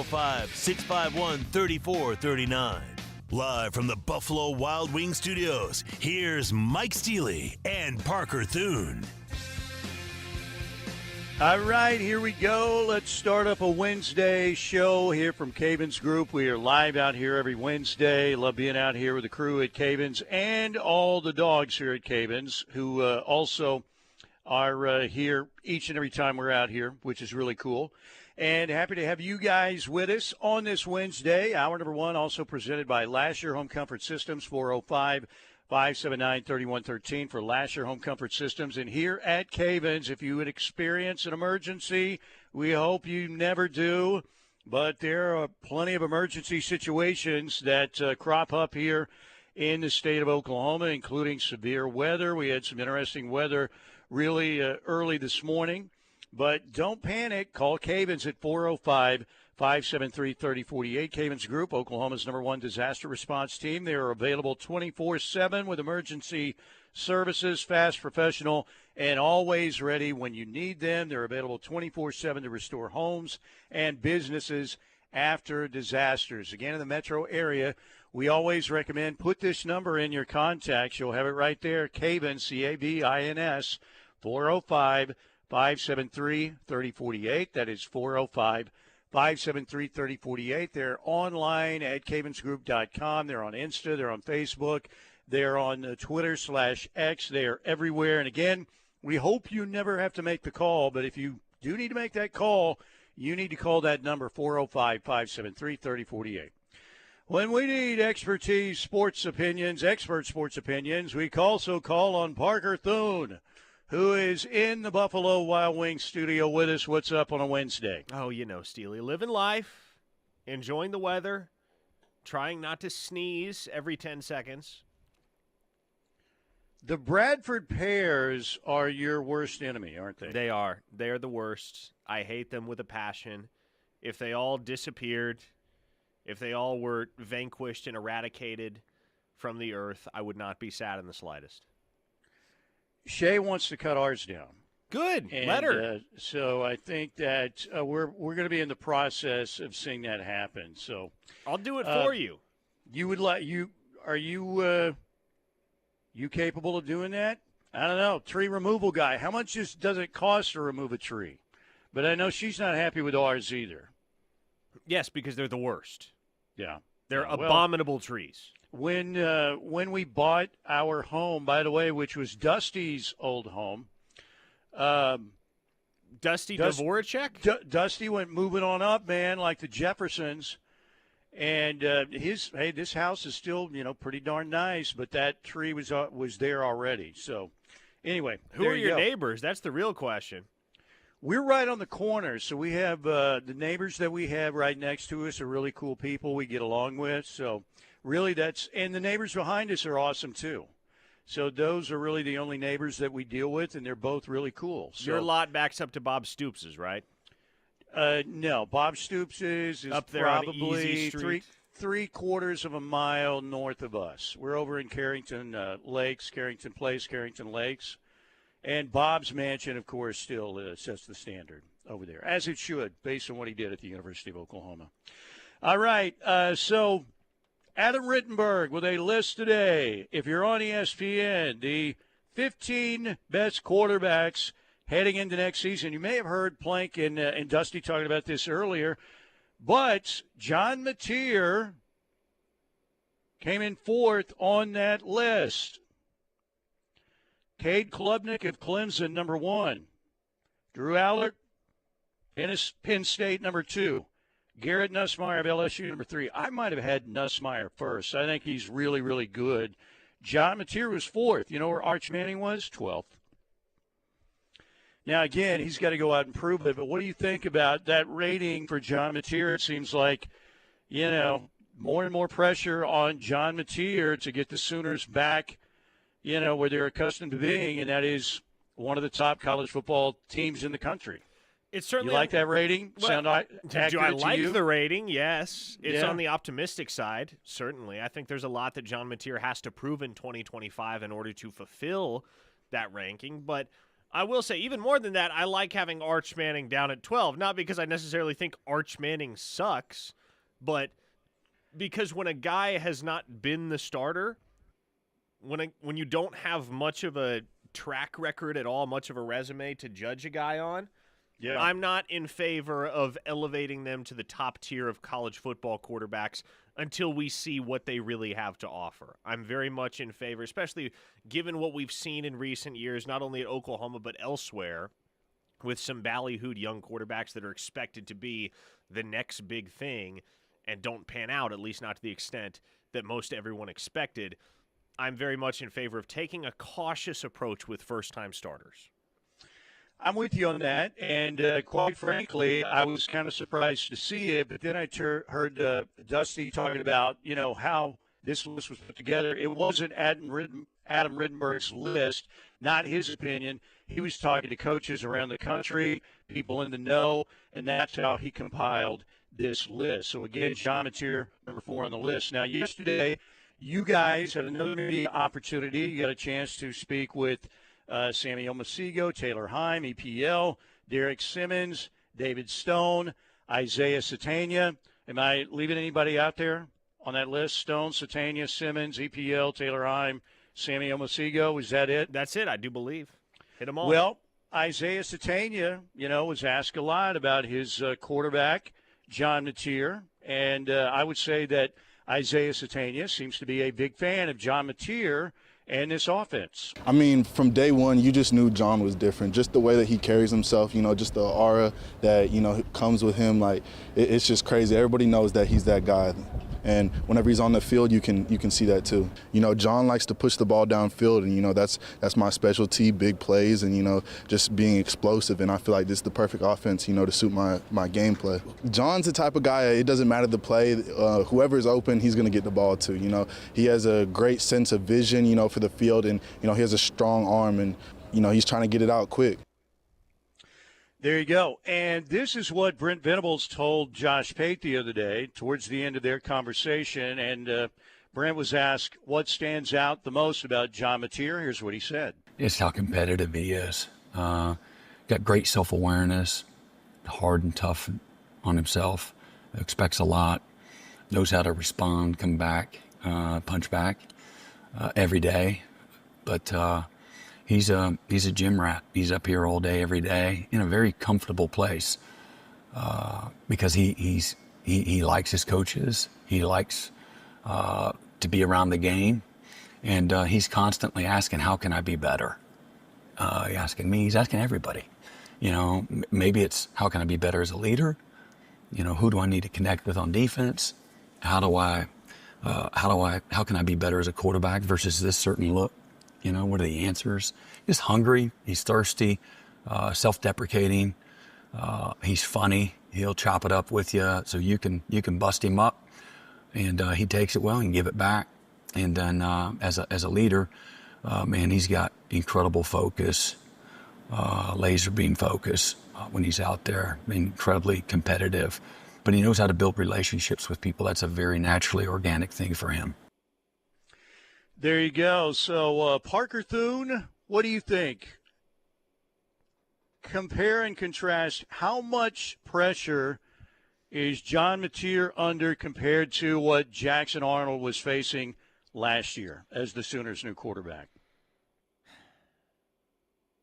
405-651-3439. Live from the Buffalo Wild Wing Studios, here's Mike Steely and Parker Thune. All right, here we go. Let's start up a Wednesday show here from Cavens Group. We are live out here every Wednesday. Love being out here with the crew at Cavens and all the dogs here at Cavens who also are here each and every time we're out here, which is really cool. And happy to have you guys with us on this Wednesday. Hour number one also presented by Lasher Home Comfort Systems, 405-579-3113 for Lasher Home Comfort Systems. And here at Cavens, if you would experience an emergency, we hope you never do, but there are plenty of emergency situations that crop up here in the state of Oklahoma, including severe weather. We had some interesting weather really early this morning. But don't panic. Call Cavens at 405-573-3048. Cavens Group, Oklahoma's #1 disaster response team. They are available 24/7 with emergency services, fast, professional, and always ready when you need them. They're available 24/7 to restore homes and businesses after disasters. Again, in the metro area, we always recommend put this number in your contacts. You'll have it right there, Cavins, C-A-V-I-N-S, 405-573-3048. That is 405-573-3048. They're online at cavensgroup.com. They're on Insta. They're on Facebook. They're on Twitter/X. They're everywhere. And, again, we hope you never have to make the call, but if you do need to make that call, you need to call that number, 405-573-3048. When we need expertise, sports opinions, expert sports opinions, we also call on Parker Thune, who is in the Buffalo Wild Wings studio with us. What's up on a Wednesday? Oh, Steely, living life, enjoying the weather, trying not to sneeze every 10 seconds. The Bradford pears are your worst enemy, aren't they? They are. They are the worst. I hate them with a passion. If they all disappeared, if they all were vanquished and eradicated from the earth, I would not be sad in the slightest. Shay wants to cut ours down. Good. And, let her. So I think that we're going to be in the process of seeing that happen. So I'll do it for you. You would like you? Are you capable of doing that? I don't know. Tree removal guy. How much does it cost to remove a tree? But I know she's not happy with ours either. Yes, because they're the worst. Yeah. They're abominable trees. When we bought our home, by the way, which was Dusty's old home, Dusty Dvorak? Dusty went moving on up, man, like the Jeffersons. And this house is still, pretty darn nice, but that tree was there already. So, anyway, who are your neighbors? That's the real question. We're right on the corner, so we have the neighbors that we have right next to us are really cool people we get along with. So, really, and the neighbors behind us are awesome too. So those are really the only neighbors that we deal with, and they're both really cool. So, your lot backs up to Bob Stoops's, right? No, Bob Stoops's is up there probably three-quarters of a mile north of us. We're over in Carrington Lakes, Carrington Place, Carrington Lakes. And Bob's mansion, of course, still sets the standard over there, as it should, based on what he did at the University of Oklahoma. All right, so Adam Rittenberg with a list today. If you're on ESPN, the 15 best quarterbacks heading into next season. You may have heard Plank and Dusty talking about this earlier, but John Mateer came in fourth on that list. Cade Klubnik of Clemson, number 1. Drew Allard, Penn State, number 2. Garrett Nussmeier of LSU, number 3. I might have had Nussmeier first. I think he's really, really good. John Mateer was 4th. You know where Arch Manning was? 12th. Now, again, he's got to go out and prove it, but what do you think about that rating for John Mateer? It seems like, more and more pressure on John Mateer to get the Sooners back, where they're accustomed to being, and that is one of the top college football teams in the country. It's certainly you like that rating? Well, Sound accurate do I like to you? the rating? Yes. It's on the optimistic side, certainly. I think there's a lot that John Mateer has to prove in 2025 in order to fulfill that ranking. But I will say, even more than that, I like having Arch Manning down at 12, not because I necessarily think Arch Manning sucks, but because when a guy has not been the starter, when you don't have much of a track record at all, much of a resume to judge a guy on, Yeah. I'm not in favor of elevating them to the top tier of college football quarterbacks until we see what they really have to offer. I'm very much in favor, especially given what we've seen in recent years, not only at Oklahoma but elsewhere, with some ballyhooed young quarterbacks that are expected to be the next big thing and don't pan out, at least not to the extent that most everyone expected. I'm very much in favor of taking a cautious approach with first-time starters. I'm with you on that, and quite frankly, I was kind of surprised to see it, but then I heard Dusty talking about, how this list was put together. It wasn't Adam Rittenberg's list, not his opinion. He was talking to coaches around the country, people in the know, and that's how he compiled this list. So, again, John Mateer, number 4 on the list. Now, yesterday, you guys had another media opportunity. You got a chance to speak with Sammy Omasigo, Taylor Heim, EPL, Derek Simmons, David Stone, Isaiah Satania. Am I leaving anybody out there on that list? Stone, Satania, Simmons, EPL, Taylor Heim, Sammy Omasigo. Is that it? That's it, I do believe. Hit them all. Well, Isaiah Satania, was asked a lot about his quarterback, John Mateer. And I would say that Isaiah Satania seems to be a big fan of John Mateer and this offense. I mean, from day one, you just knew John was different. Just the way that he carries himself, just the aura that, comes with him. Like, it's just crazy. Everybody knows that he's that guy. And whenever he's on the field, you can see that too. John likes to push the ball downfield, and that's my specialty, big plays, and just being explosive. And I feel like this is the perfect offense, to suit my gameplay. John's the type of guy. It doesn't matter the play. Whoever's open, he's going to get the ball to. He has a great sense of vision, for the field, and he has a strong arm, and he's trying to get it out quick. There you go. And this is what Brent Venables told Josh Pate the other day towards the end of their conversation. And Brent was asked what stands out the most about John Mateer. Here's what he said. It's how competitive he is. Got great self-awareness, hard and tough on himself, expects a lot, knows how to respond, come back, punch back every day. But he's a gym rat. He's up here all day, every day, in a very comfortable place because he likes his coaches. He likes to be around the game, and he's constantly asking, "How can I be better?" He's asking me. He's asking everybody. Maybe it's how can I be better as a leader? Who do I need to connect with on defense? How can I be better as a quarterback versus this certain look? What are the answers? He's hungry. He's thirsty, self-deprecating. He's funny. He'll chop it up with you so you can bust him up. And he takes it well and give it back. And then as a leader, man, he's got incredible focus, laser beam focus when he's out there, incredibly competitive. But he knows how to build relationships with people. That's a very naturally organic thing for him. There you go. So, Parker Thune, what do you think? Compare and contrast how much pressure is John Mateer under compared to what Jackson Arnold was facing last year as the Sooners' new quarterback?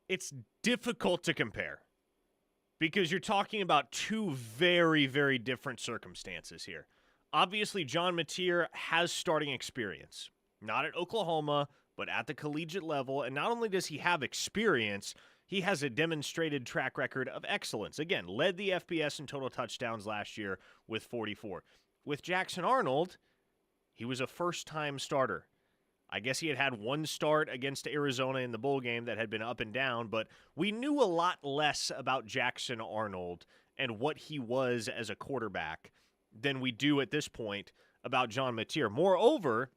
It's difficult to compare because you're talking about two very, very different circumstances here. Obviously, John Mateer has starting experience. Not at Oklahoma, but at the collegiate level. And not only does he have experience, he has a demonstrated track record of excellence. Again, led the FBS in total touchdowns last year with 44. With Jackson Arnold, he was a first-time starter. I guess he had one start against Arizona in the bowl game that had been up and down, but we knew a lot less about Jackson Arnold and what he was as a quarterback than we do at this point about John Mateer. Moreover,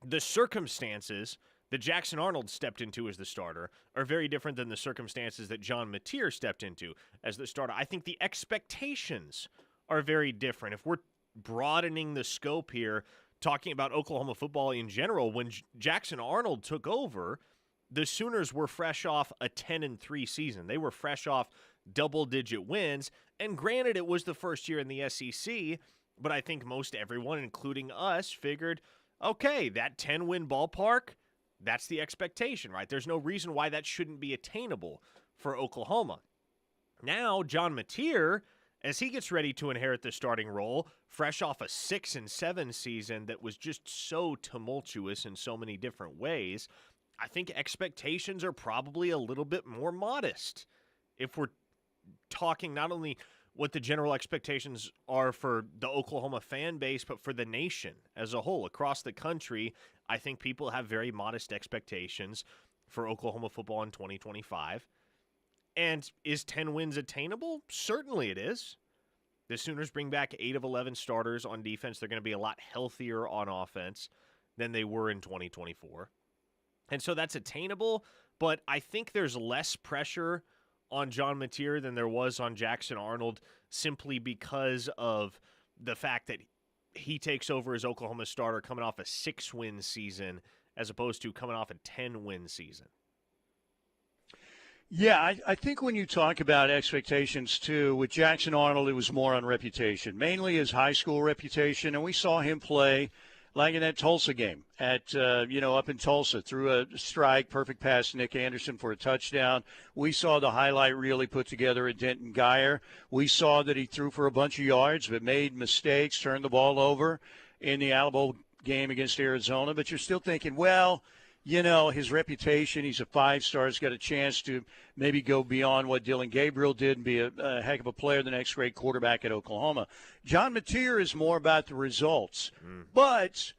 the circumstances that Jackson Arnold stepped into as the starter are very different than the circumstances that John Mateer stepped into as the starter. I think the expectations are very different. If we're broadening the scope here, talking about Oklahoma football in general, when Jackson Arnold took over, the Sooners were fresh off a 10-3 season. They were fresh off double-digit wins. And granted, it was the first year in the SEC, but I think most everyone, including us, figured, okay, that 10-win ballpark, that's the expectation, right? There's no reason why that shouldn't be attainable for Oklahoma. Now, John Mateer, as he gets ready to inherit the starting role, fresh off a 6-7 season that was just so tumultuous in so many different ways, I think expectations are probably a little bit more modest. If we're talking not only what the general expectations are for the Oklahoma fan base, but for the nation as a whole, across the country, I think people have very modest expectations for Oklahoma football in 2025. And is 10 wins attainable? Certainly it is. The Sooners bring back 8 of 11 starters on defense. They're going to be a lot healthier on offense than they were in 2024. And so that's attainable, but I think there's less pressure on John Mateer than there was on Jackson Arnold simply because of the fact that he takes over as Oklahoma starter coming off a 6-win season as opposed to coming off a 10-win season. Yeah, I think when you talk about expectations, too, with Jackson Arnold, it was more on reputation, mainly his high school reputation, and we saw him play like in that Tulsa game up in Tulsa, threw a strike, perfect pass to Nick Anderson for a touchdown. We saw the highlight reel he put together at Denton Guyer. We saw that he threw for a bunch of yards but made mistakes, turned the ball over in the Alamo game against Arizona. But you're still thinking, well, his reputation, he's a 5-star, he's got a chance to maybe go beyond what Dylan Gabriel did and be a heck of a player, the next great quarterback at Oklahoma. John Mateer is more about the results. But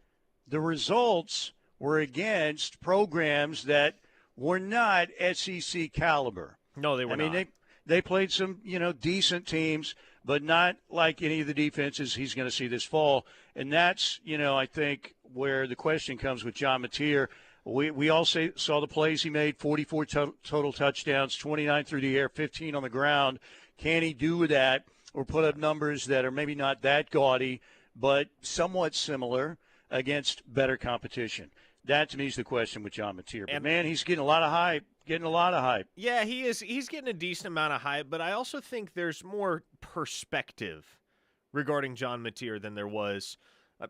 the results were against programs that were not SEC caliber. No, they were not. They played some, decent teams, but not like any of the defenses he's going to see this fall. And that's, I think, where the question comes with John Mateer. We all saw the plays he made, 44 total touchdowns, 29 through the air, 15 on the ground. Can he do that or put up numbers that are maybe not that gaudy but somewhat similar against better competition? That, to me, is the question with John Mateer. But, man, he's getting a lot of hype. Yeah, he is. He's getting a decent amount of hype, but I also think there's more perspective regarding John Mateer than there was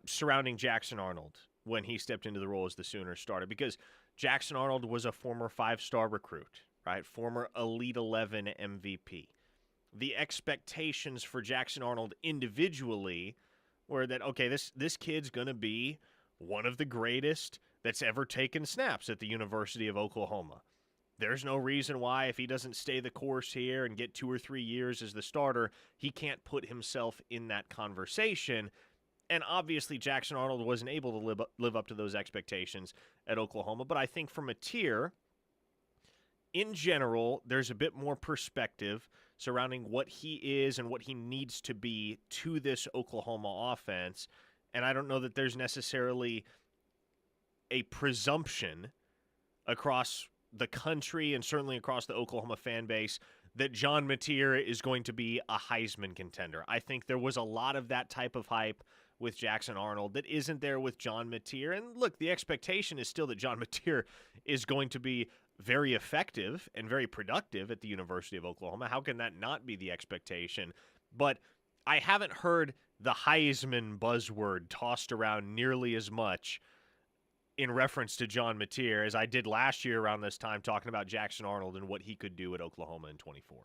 surrounding Jackson Arnold when he stepped into the role as the Sooners starter, because Jackson Arnold was a former 5-star recruit, right? Former Elite 11 MVP. The expectations for Jackson Arnold individually were that, okay, this kid's going to be one of the greatest that's ever taken snaps at the University of Oklahoma. There's no reason why, if he doesn't stay the course here and get 2 or 3 years as the starter, he can't put himself in that conversation. And obviously, Jackson Arnold wasn't able to live up to those expectations at Oklahoma. But I think for Mateer, in general, there's a bit more perspective surrounding what he is and what he needs to be to this Oklahoma offense. And I don't know that there's necessarily a presumption across the country and certainly across the Oklahoma fan base that John Mateer is going to be a Heisman contender. I think there was a lot of that type of hype with Jackson Arnold that isn't there with John Mateer. And look, the expectation is still that John Mateer is going to be very effective and very productive at the University of Oklahoma. How can that not be the expectation? But I haven't heard the Heisman buzzword tossed around nearly as much in reference to John Mateer as I did last year around this time talking about Jackson Arnold and what he could do at Oklahoma in 24.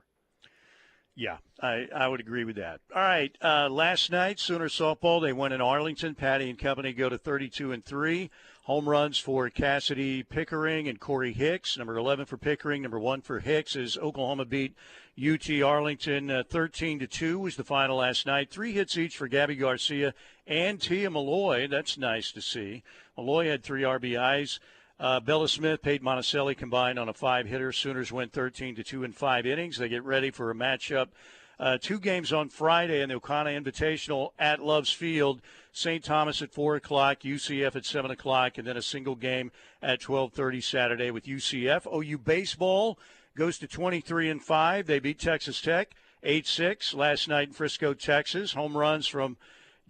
Yeah, I would agree with that. All right, last night, Sooner softball, they won in Arlington. Patty and company go to 32-3. Home runs for Cassidy Pickering and Corey Hicks. Number 11 for Pickering, number 1 for Hicks, as Oklahoma beat UT Arlington 13-2 was the final last night. 3 hits each for Gabby Garcia and Tia Malloy. That's nice to see. Malloy had 3 RBIs. Bella Smith, Peyton Monticelli combined on a 5-hitter. Sooners went 13-2 in 5 innings. They get ready for a matchup. 2 games on Friday in the O'Connor Invitational at Love's Field. St. Thomas at 4 o'clock, UCF at 7 o'clock, and then a single game at 12:30 Saturday with UCF. OU baseball goes to 23-5. They beat Texas Tech 8-6 last night in Frisco, Texas. Home runs from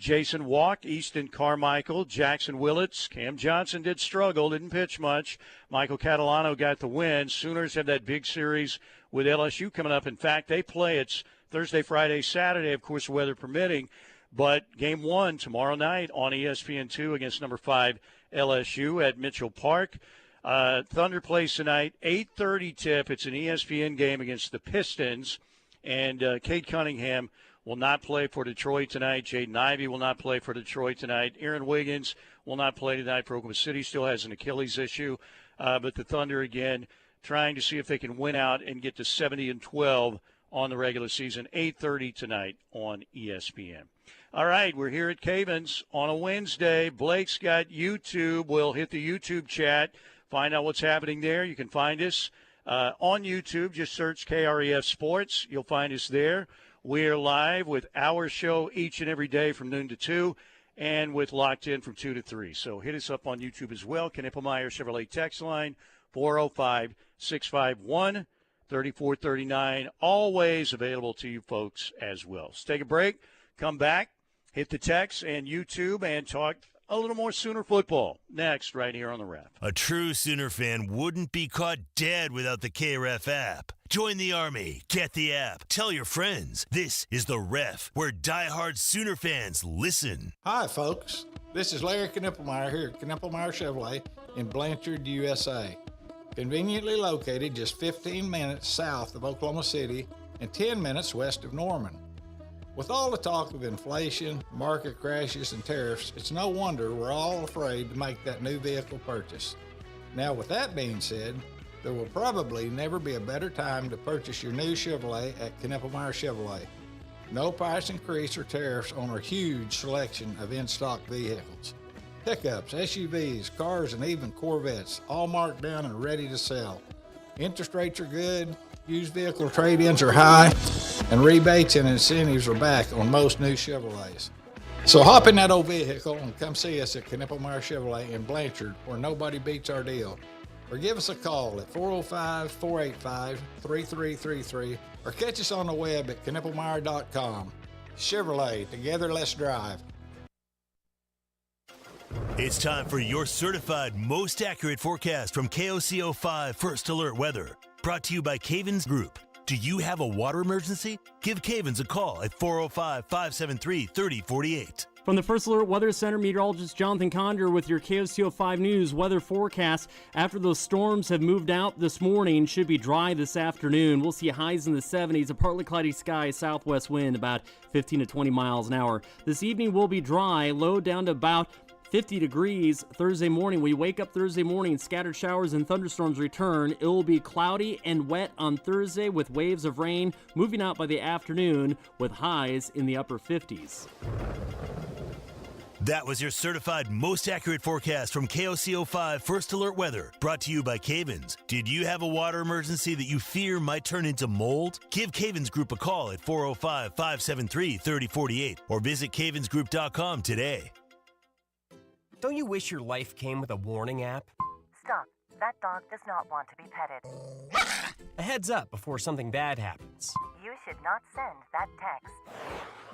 Jason walked. Easton Carmichael, Jackson Willits. Cam Johnson did struggle, didn't pitch much. Michael Catalano got the win. Sooners have that big series with LSU coming up. In fact, they play. It's Thursday, Friday, Saturday, of course, weather permitting. But game one tomorrow night on ESPN2 against number 5 LSU at Mitchell Park. Thunder plays tonight, 8:30 tip. It's an ESPN game against the Pistons. And Cade Cunningham will not play for Detroit tonight. Jaden Ivey will not play for Detroit tonight. Aaron Wiggins will not play tonight for Oklahoma City. Still has an Achilles issue. But the Thunder, again, trying to see if they can win out and get to 70-12 on the regular season. 8:30 tonight on ESPN. All right, we're here at Cavens on a Wednesday. Blake's got YouTube. We'll hit the YouTube chat, find out what's happening there. You can find us on YouTube. Just search KREF Sports. You'll find us there. We're live with our show each and every day from noon to 2 and with Locked In from 2 to 3. So hit us up on YouTube as well. Knippelmeyer Chevrolet text line 405-651-3439. Always available to you folks as well. Let's take a break, come back, hit the text and YouTube, and talk a little more Sooner football next right here on the Ref. A true Sooner fan wouldn't be caught dead without the KREF app. Join the Army. Get the app. Tell your friends. This is the Ref, where diehard Sooner fans listen. Hi, folks. This is Larry Knippelmeyer here at Knippelmeyer Chevrolet in Blanchard, USA. Conveniently located just 15 minutes south of Oklahoma City and 10 minutes west of Norman. With all the talk of inflation, market crashes, and tariffs, it's no wonder we're all afraid to make that new vehicle purchase. Now, with that being said, there will probably never be a better time to purchase your new Chevrolet at Knippelmeyer Chevrolet. No price increase or tariffs on our huge selection of in-stock vehicles. Pickups, SUVs, cars, and even Corvettes, all marked down and ready to sell. Interest rates are good, used vehicle trade-ins are high, and rebates and incentives are back on most new Chevrolets. So hop in that old vehicle and come see us at Knippelmeyer Chevrolet in Blanchard, where nobody beats our deal. Or give us a call at 405-485-3333, or catch us on the web at knippelmeyer.com. Chevrolet, together let's drive. It's time for your certified most accurate forecast from KOCO5 First Alert Weather. Brought to you by Cavens Group. Do you have a water emergency? Give Cavens a call at 405-573-3048. From the First Alert Weather Center, meteorologist Jonathan Condor with your KOCO5 News weather forecast. After those storms have moved out this morning, should be dry this afternoon. We'll see highs in the 70s, a partly cloudy sky, southwest wind about 15 to 20 miles an hour. This evening will be dry, low down to about 50 degrees Thursday morning. We wake up Thursday morning, scattered showers and thunderstorms return. It will be cloudy and wet on Thursday with waves of rain moving out by the afternoon with highs in the upper 50s. That was your certified most accurate forecast from KOCO5 First Alert Weather, brought to you by Cavens. Did you have a water emergency that you fear might turn into mold? Give Cavens Group a call at 405-573-3048 or visit cavensgroup.com today. Don't you wish your life came with a warning app? Stop. That dog does not want to be petted. A heads up before something bad happens. You should not send that text.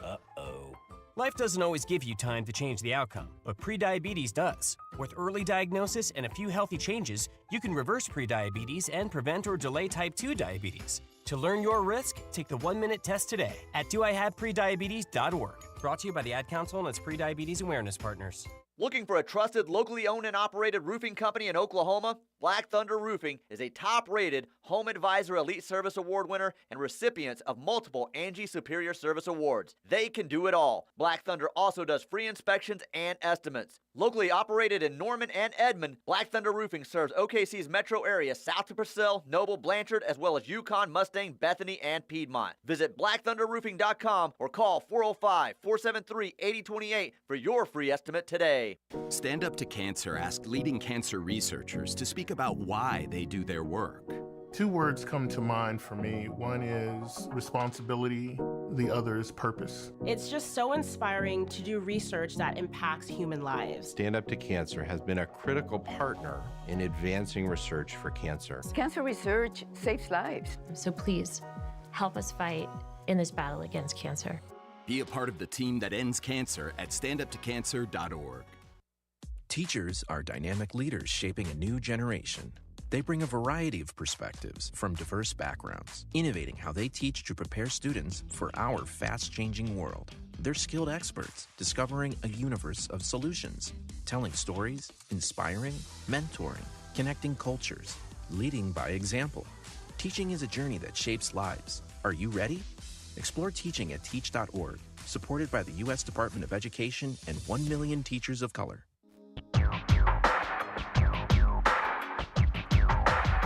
Uh-oh. Life doesn't always give you time to change the outcome, but prediabetes does. With early diagnosis and a few healthy changes, you can reverse prediabetes and prevent or delay type 2 diabetes. To learn your risk, take the 1-minute test today at doihaveprediabetes.org. Brought to you by the Ad Council and its prediabetes awareness partners. Looking for a trusted, locally owned and operated roofing company in Oklahoma? Black Thunder Roofing is a top-rated Home Advisor Elite Service Award winner and recipients of multiple Angie Superior Service Awards. They can do it all. Black Thunder also does free inspections and estimates. Locally operated in Norman and Edmond, Black Thunder Roofing serves OKC's metro area south to Purcell, Noble, Blanchard, as well as Yukon, Mustang, Bethany, and Piedmont. Visit blackthunderroofing.com or call 405-473-8028 for your free estimate today. Stand Up to Cancer asked leading cancer researchers to speak about why they do their work. Two words come to mind for me. One is responsibility, the other is purpose. It's just so inspiring to do research that impacts human lives. Stand Up to Cancer has been a critical partner in advancing research for cancer. Cancer research saves lives. So please, help us fight in this battle against cancer. Be a part of the team that ends cancer at standuptocancer.org. Teachers are dynamic leaders shaping a new generation. They bring a variety of perspectives from diverse backgrounds, innovating how they teach to prepare students for our fast-changing world. They're skilled experts, discovering a universe of solutions, telling stories, inspiring, mentoring, connecting cultures, leading by example. Teaching is a journey that shapes lives. Are you ready? Explore teaching at teach.org, supported by the U.S. Department of Education and 1 million teachers of color.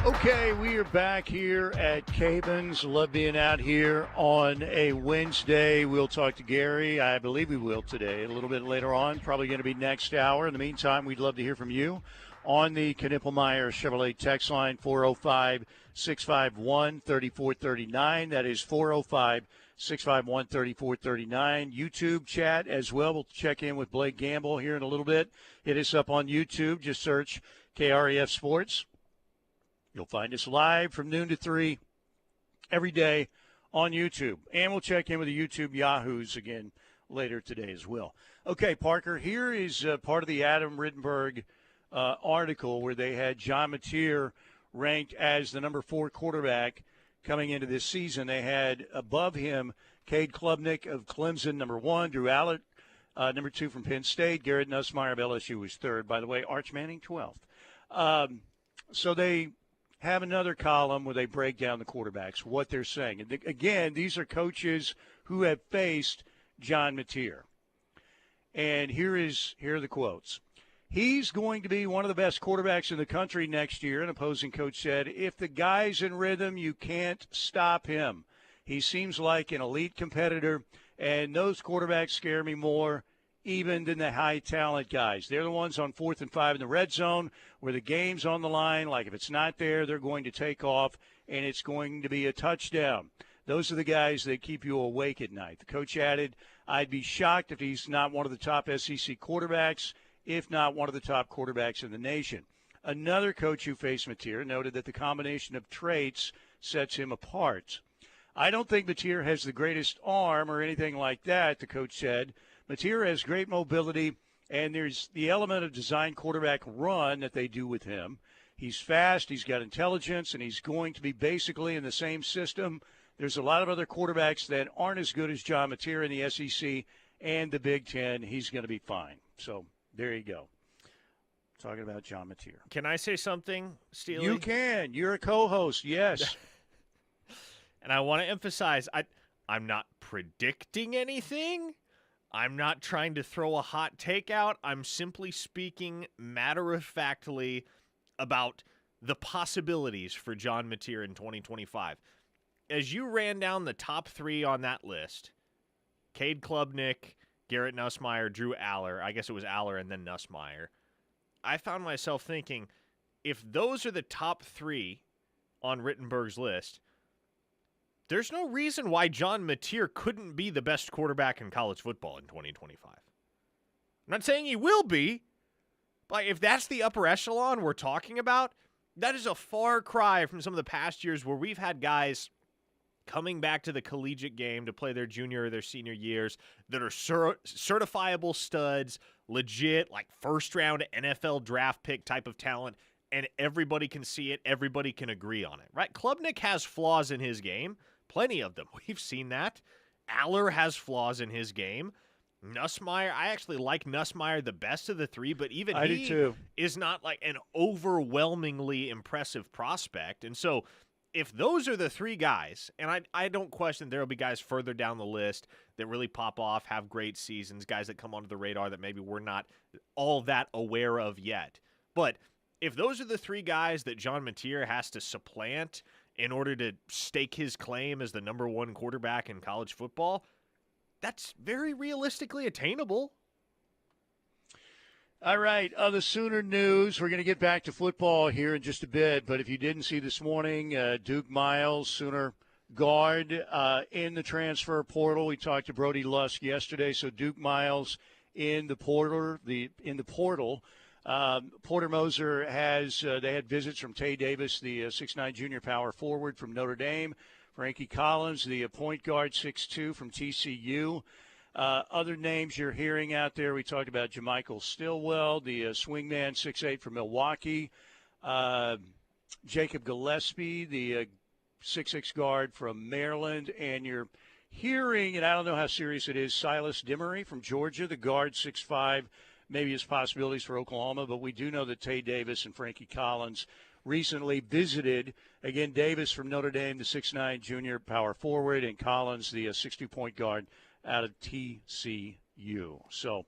Okay, we are back here at Cabins. Love being out here on a Wednesday. We'll talk to Gary. I believe we will today, a little bit later on. Probably going to be next hour. In the meantime, we'd love to hear from you on the Knippelmeyer Chevrolet text line, 405-651-3439. That is 405-651-3439. YouTube chat as well. We'll check in with Blake Gamble here in a little bit. Hit us up on YouTube. Just search KREF Sports. You'll find us live from noon to 3 every day on YouTube. And we'll check in with the YouTube Yahoos again later today as well. Okay, Parker, here is part of the Adam Rittenberg article where they had John Mateer ranked as the number 4 quarterback coming into this season. They had above him Cade Klubnik of Clemson, number 1, Drew Allert, number 2 from Penn State, Garrett Nussmeier of LSU was 3rd. By the way, Arch Manning, 12th. So they have another column where they break down the quarterbacks, what they're saying. And again, these are coaches who have faced John Mateer. And here are the quotes. He's going to be one of the best quarterbacks in the country next year, an opposing coach said. If the guy's in rhythm, you can't stop him. He seems like an elite competitor, and those quarterbacks scare me more even than the high-talent guys. They're the ones on 4th and 5 in the red zone where the game's on the line. Like if it's not there, they're going to take off, and it's going to be a touchdown. Those are the guys that keep you awake at night. The coach added, I'd be shocked if he's not one of the top SEC quarterbacks, if not one of the top quarterbacks in the nation. Another coach who faced Mateer noted that the combination of traits sets him apart. I don't think Mateer has the greatest arm or anything like that, the coach said. Mateer has great mobility, and there's the element of design quarterback run that they do with him. He's fast, he's got intelligence, and he's going to be basically in the same system. There's a lot of other quarterbacks that aren't as good as John Mateer in the SEC and the Big Ten. He's going to be fine. So there you go. Talking about John Mateer. Can I say something, Steely? You can. You're a co-host, yes. And I want to emphasize, I'm not predicting anything. I'm not trying to throw a hot take out. I'm simply speaking matter-of-factly about the possibilities for John Mateer in 2025. As you ran down the top 3 on that list, Cade Klubnik, Garrett Nussmeier, Drew Aller, I guess it was Aller and then Nussmeier, I found myself thinking, if those are the top 3 on Rittenberg's list, there's no reason why John Mateer couldn't be the best quarterback in college football in 2025. I'm not saying he will be, but if that's the upper echelon we're talking about, that is a far cry from some of the past years where we've had guys coming back to the collegiate game to play their junior or their senior years that are certifiable studs, legit, like first-round NFL draft pick type of talent, and everybody can see it, everybody can agree on it, right? Klubnik has flaws in his game. Plenty of them. We've seen that. Aller has flaws in his game. Nussmeier, I actually like Nussmeier the best of the 3, but even he is not like an overwhelmingly impressive prospect. And so if those are the 3 guys, and I don't question there will be guys further down the list that really pop off, have great seasons, guys that come onto the radar that maybe we're not all that aware of yet. But if those are the 3 guys that John Mateer has to supplant in order to stake his claim as the number 1 quarterback in college football, that's very realistically attainable. All right, the Sooner news. We're going to get back to football here in just a bit, but if you didn't see this morning, Duke Miles, Sooner guard, in the transfer portal. We talked to Brody Lusk yesterday, so Duke Miles in the portal. Porter Moser they had visits from Tay Davis, the 6'9 junior power forward from Notre Dame. Frankie Collins, the point guard, 6'2 from TCU. Other names you're hearing out there, we talked about Jamichael Stillwell, the swingman, 6'8" from Milwaukee. Jacob Gillespie, the 6'6" guard from Maryland. And you're hearing, and I don't know how serious it is, Silas Dimery from Georgia, the guard, 6'5", maybe his possibilities for Oklahoma. But we do know that Tay Davis and Frankie Collins recently visited. Again, Davis from Notre Dame, the 6'9" junior power forward, and Collins, the 62-point guard out of TCU. So,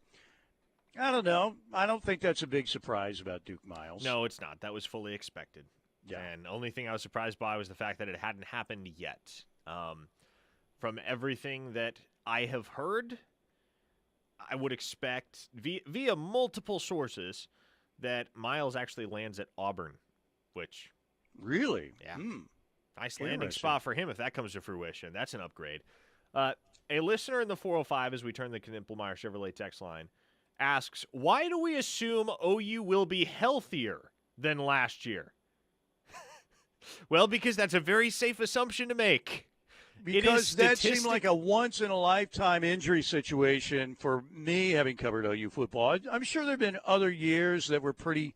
I don't know. I don't think that's a big surprise about Duke Miles. No, it's not. That was fully expected. Yeah. And the only thing I was surprised by was the fact that it hadn't happened yet. From everything that I have heard, I would expect via multiple sources that Miles actually lands at Auburn, which really, yeah, nice landing spot for him if that comes to fruition. That's an upgrade. A listener in the 405, as we turn the Knippelmeyer Chevrolet text line, asks, "Why do we assume OU will be healthier than last year?" Well, because that's a very safe assumption to make. Because that seemed like a once-in-a-lifetime injury situation for me, having covered OU football. I'm sure there have been other years that were pretty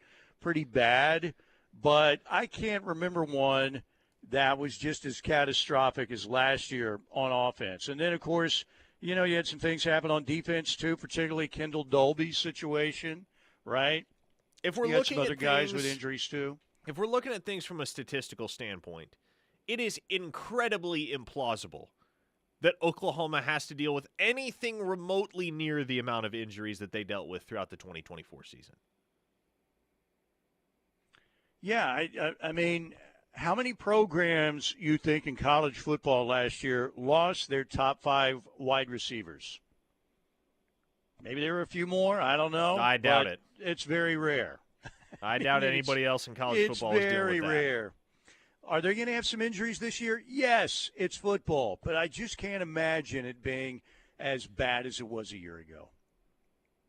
bad, but I can't remember one that was just as catastrophic as last year on offense. And then, of course, you had some things happen on defense, too, particularly Kendall Dolby's situation, right? If we're you had looking some other at guys things, with injuries, too. If we're looking at things from a statistical standpoint, it is incredibly implausible that Oklahoma has to deal with anything remotely near the amount of injuries that they dealt with throughout the 2024 season. Yeah, I mean, how many programs you think in college football last year lost their top 5 wide receivers? Maybe there were a few more. I don't know. I doubt it. It's very rare. I doubt anybody else in college football is dealing with that. It's very rare. Are they going to have some injuries this year? Yes, it's football, but I just can't imagine it being as bad as it was a year ago.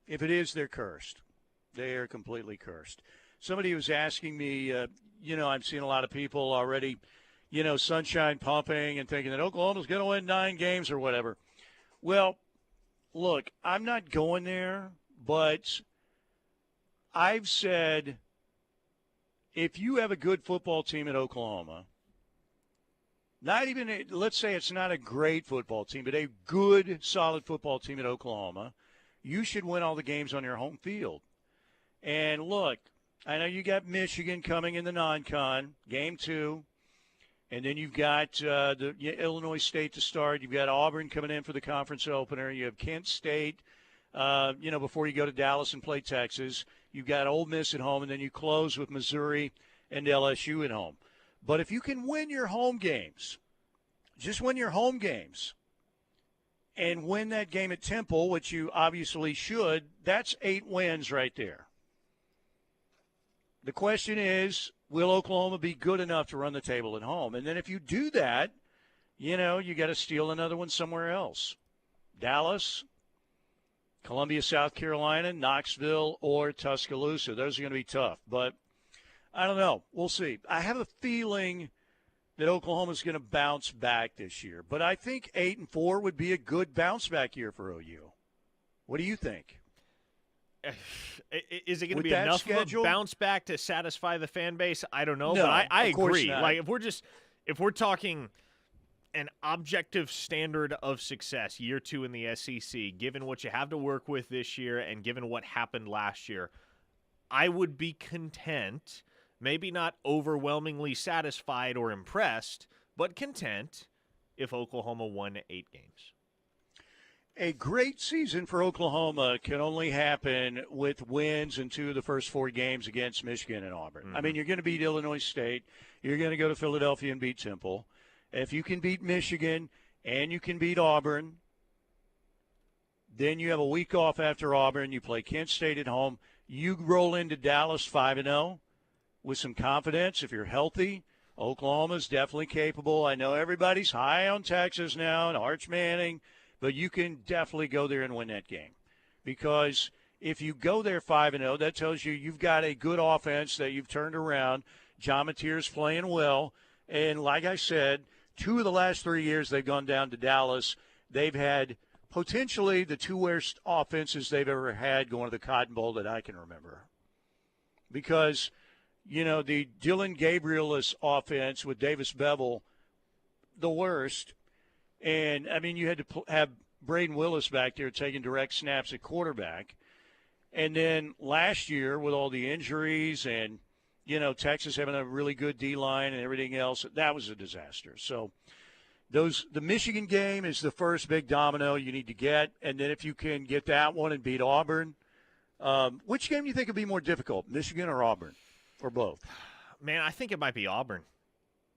If it is, they're cursed. They are completely cursed. Somebody was asking me, I'm seeing a lot of people already, sunshine pumping and thinking that Oklahoma's going to win 9 games or whatever. Well, look, I'm not going there, but I've said if you have a good football team at Oklahoma, let's say it's not a great football team, but a good, solid football team at Oklahoma, you should win all the games on your home field. And look, I know you got Michigan coming in the non-con, game 2, and then you've got the Illinois State to start. You've got Auburn coming in for the conference opener. You have Kent State, before you go to Dallas and play Texas. You've got Ole Miss at home, and then you close with Missouri and LSU at home. But if you can win your home games, just win your home games, and win that game at Temple, which you obviously should, that's 8 wins right there. The question is, will Oklahoma be good enough to run the table at home? And then if you do that, you got to steal another one somewhere else. Dallas, Columbia, South Carolina, Knoxville, or Tuscaloosa. Those are going to be tough. But I don't know. We'll see. I have a feeling that Oklahoma's going to bounce back this year. But I think 8-4 would be a good bounce-back year for OU. What do you think? Is it going to be enough schedule? of a bounce back to satisfy the fan base? I don't know, No, but I of course agree. not. Like if we're talking an objective standard of success, year 2 in the SEC, given what you have to work with this year and given what happened last year, I would be content, maybe not overwhelmingly satisfied or impressed, but content if Oklahoma won 8 games. A great season for Oklahoma can only happen with wins in 2 of the first 4 games against Michigan and Auburn. Mm-hmm. I mean, you're going to beat Illinois State. You're going to go to Philadelphia and beat Temple. If you can beat Michigan and you can beat Auburn, then you have a week off after Auburn. You play Kent State at home. You roll into Dallas 5-0 with some confidence. If you're healthy, Oklahoma's definitely capable. I know everybody's high on Texas now and Arch Manning, but you can definitely go there and win that game. Because if you go there 5-0, that tells you you've got a good offense that you've turned around. John Mateer's playing well. And like I said, 2 of the last 3 years they've gone down to Dallas. They've had potentially the two worst offenses they've ever had going to the Cotton Bowl that I can remember. Because, the Dylan Gabrielus offense with Davis Bevel, the worst. And, you had to have Braden Willis back there taking direct snaps at quarterback. And then last year with all the injuries and, Texas having a really good D-line and everything else, that was a disaster. So the Michigan game is the first big domino you need to get. And then if you can get that one and beat Auburn, which game do you think would be more difficult, Michigan or Auburn, or both? Man, I think it might be Auburn,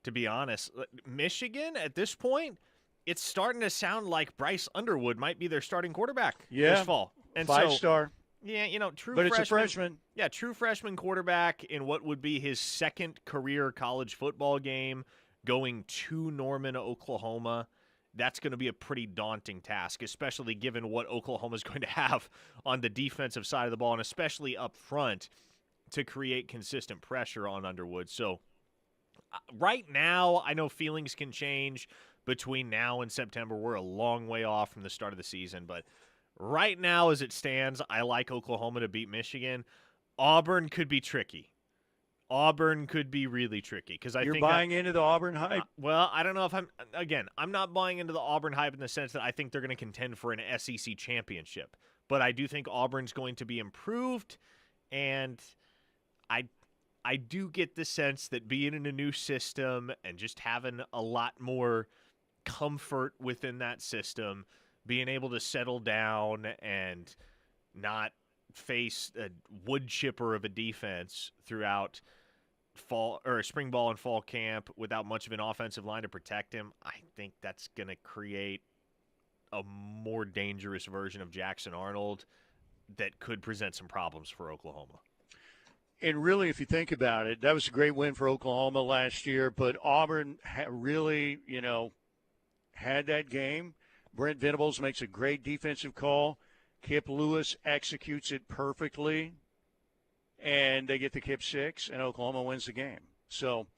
to be honest. Michigan, at this point, it's starting to sound like Bryce Underwood might be their starting quarterback this fall. And five-star. Yeah, true but freshman. But it's a freshman. Yeah, true freshman quarterback in what would be his second career college football game, going to Norman, Oklahoma. That's going to be a pretty daunting task, especially given what Oklahoma is going to have on the defensive side of the ball, and especially up front to create consistent pressure on Underwood. So right now, I know feelings can change between now and September. We're a long way off from the start of the season, but right now as it stands, I like Oklahoma to beat Michigan. Auburn could be tricky. Auburn could be really tricky because You're buying into the Auburn hype? Well, I don't know if I'm not buying into the Auburn hype in the sense that I think they're going to contend for an SEC championship. But I do think Auburn's going to be improved, and I do get the sense that being in a new system and just having a lot more comfort within that system, being able to settle down and not face a wood chipper of a defense throughout fall or spring ball and fall camp without much of an offensive line to protect him, I think that's going to create a more dangerous version of Jackson Arnold that could present some problems for Oklahoma. And really, if you think about it, that was a great win for Oklahoma last year, but Auburn really, had that game. Brent Venables makes a great defensive call. Kip Lewis executes it perfectly, and they get the Kip 6, and Oklahoma wins the game. So,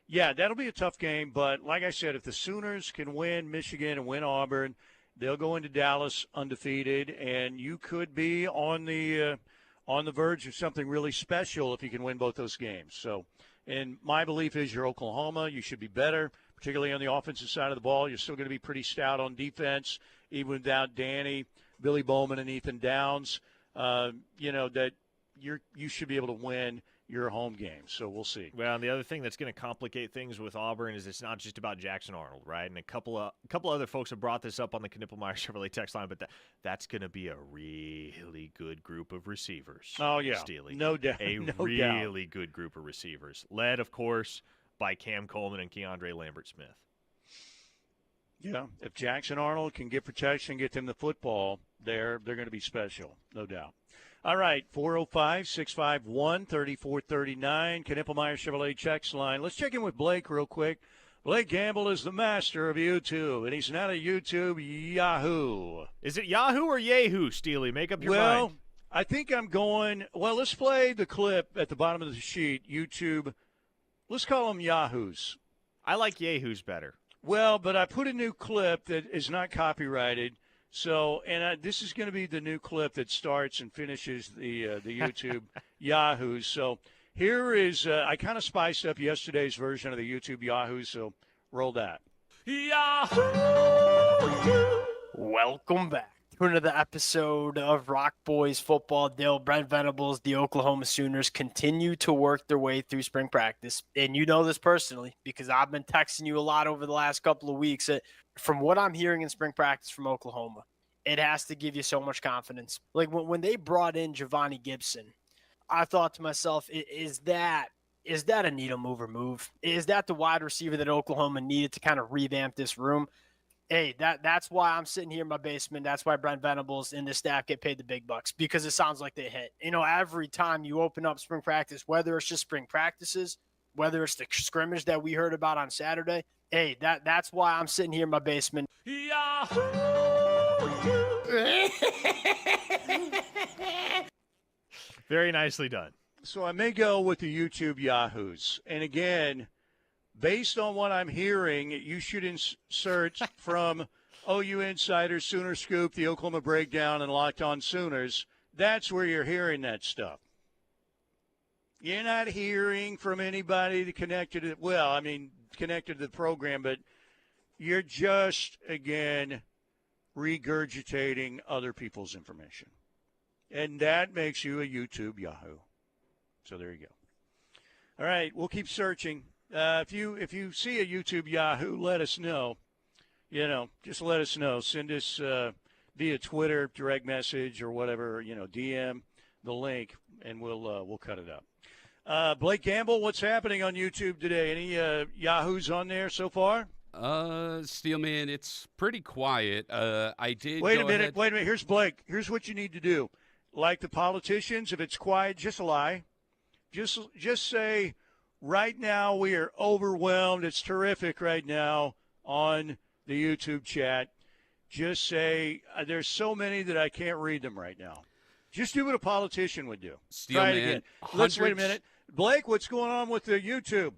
yeah, that'll be a tough game, but like I said, if the Sooners can win Michigan and win Auburn, they'll go into Dallas undefeated, and you could be on the verge of something really special if you can win both those games. So, and my belief is you're Oklahoma. You should be better, particularly on the offensive side of the ball. You're still going to be pretty stout on defense, even without Danny, Billy Bowman, and Ethan Downs. That you should be able to win your home game. So we'll see. Well, and the other thing that's going to complicate things with Auburn is it's not just about Jackson Arnold, right? And a couple other folks have brought this up on the Knippelmeyer Chevrolet text line, but that's going to be a really good group of receivers. Oh, yeah. Steely. No doubt. Really good group of receivers, led, of course, by Cam Coleman and Keandre Lambert-Smith. Yeah, if Jackson Arnold can get protection, get them the football, they're going to be special, no doubt. All right, 405-651-3439, Knippelmeyer Chevrolet checks line. Let's check in with Blake real quick. Blake Gamble is the master of YouTube, and he's not a YouTube Yahoo. Is it Yahoo or Yahoo, Steely? Make up your mind. Well, I think I'm going – well, let's play the clip at the bottom of the sheet, YouTube. Let's call them Yahoos. I like Yahoos better. Well, but I put a new clip that is not copyrighted. So, and this is going to be the new clip that starts and finishes the YouTube Yahoos. So here is, I kind of spiced up yesterday's version of the YouTube Yahoos, so roll that. Yahoo! Welcome back to another episode of Rock Boys Football Deal. Brent Venables, the Oklahoma Sooners, continue to work their way through spring practice. And you know this personally because I've been texting you a lot over the last couple of weeks. From what I'm hearing in spring practice from Oklahoma, it has to give you so much confidence. Like when they brought in Giovanni Gibson, I thought to myself, is that a needle mover move? Is that the wide receiver that Oklahoma needed to kind of revamp this room? Hey, that's why I'm sitting here in my basement. That's why Brent Venables and the staff get paid the big bucks, because it sounds like they hit. Every time you open up spring practice, whether it's just spring practices, whether it's the scrimmage that we heard about on Saturday, hey, that's why I'm sitting here in my basement. Very nicely done. So I may go with the YouTube Yahoos. And again, based on what I'm hearing, you should insert from OU Insider, Sooner Scoop, the Oklahoma Breakdown, and Locked On Sooners, that's where you're hearing that stuff. You're not hearing from anybody connected to the program, but you're just, again, regurgitating other people's information. And that makes you a YouTube Yahoo. So there you go. All right, we'll keep searching. If you see a YouTube Yahoo, let us know. Just let us know. Send us via Twitter, direct message, or whatever. DM the link, and we'll cut it up. Blake Gamble, what's happening on YouTube today? Any Yahoos on there so far? Steelman, it's pretty quiet. I did. Wait a minute. Here's Blake. Here's what you need to do. Like the politicians, if it's quiet, just lie. Just say, right now we are overwhelmed. It's terrific right now on the YouTube chat. Just say, there's so many that I can't read them right now. Just do what a politician would do. Try it again. Let's wait a minute. Blake, what's going on with the YouTube?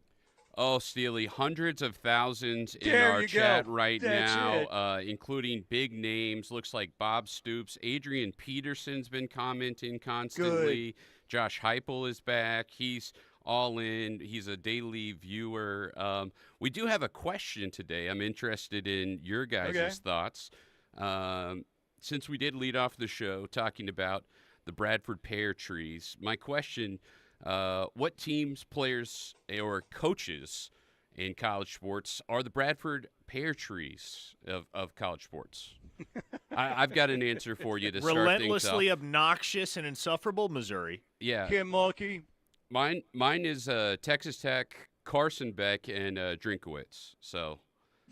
Oh, Steely, hundreds of thousands in our chat right now, including big names. Looks like Bob Stoops. Adrian Peterson's been commenting constantly. Good. Josh Heupel is back. He's all in. He's a daily viewer. We do have a question today. I'm interested in your guys' thoughts. Since we did lead off the show talking about the Bradford pear trees, my question, what teams, players, or coaches in college sports are the Bradford pear trees of college sports? I've got an answer for you to start things off. Relentlessly obnoxious and insufferable Missouri. Yeah. Kim Mulkey. Mine is Texas Tech, Carson Beck, and Drinkowitz. So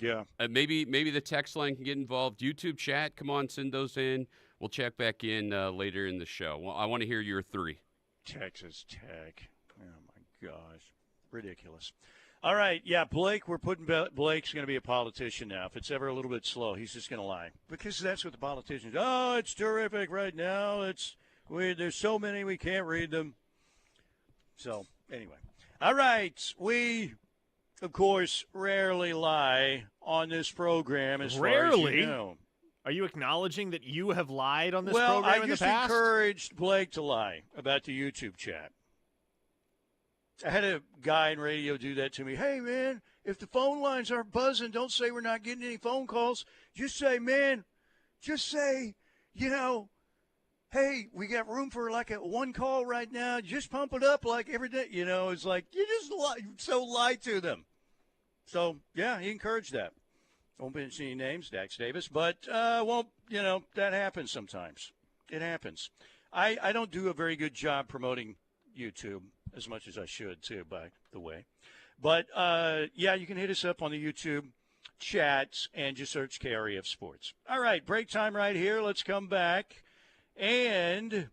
yeah, maybe the text line can get involved. YouTube chat, come on, send those in. We'll check back in later in the show. Well, I want to hear your three. Texas Tech. Oh, my gosh. Ridiculous. All right, yeah, Blake, Blake's going to be a politician now. If it's ever a little bit slow, he's just going to lie. Because that's what the politicians do. Oh, it's terrific right now. There's so many we can't read them. So, anyway. All right, we, of course, rarely lie on this program as far as you know. Are you acknowledging that you have lied on this program in the past? Well, I just encouraged Blake to lie about the YouTube chat. I had a guy in radio do that to me. Hey, man, if the phone lines aren't buzzing, don't say we're not getting any phone calls. Just say, hey, we got room for like a one call right now. Just pump it up like every day. It's like you just lie to them. So, yeah, he encouraged that. Won't mention any names, Dax Davis, but that happens sometimes. It happens. I don't do a very good job promoting YouTube as much as I should, too, by the way. But, you can hit us up on the YouTube chats and just search KREF Sports. All right, break time right here. Let's come back. And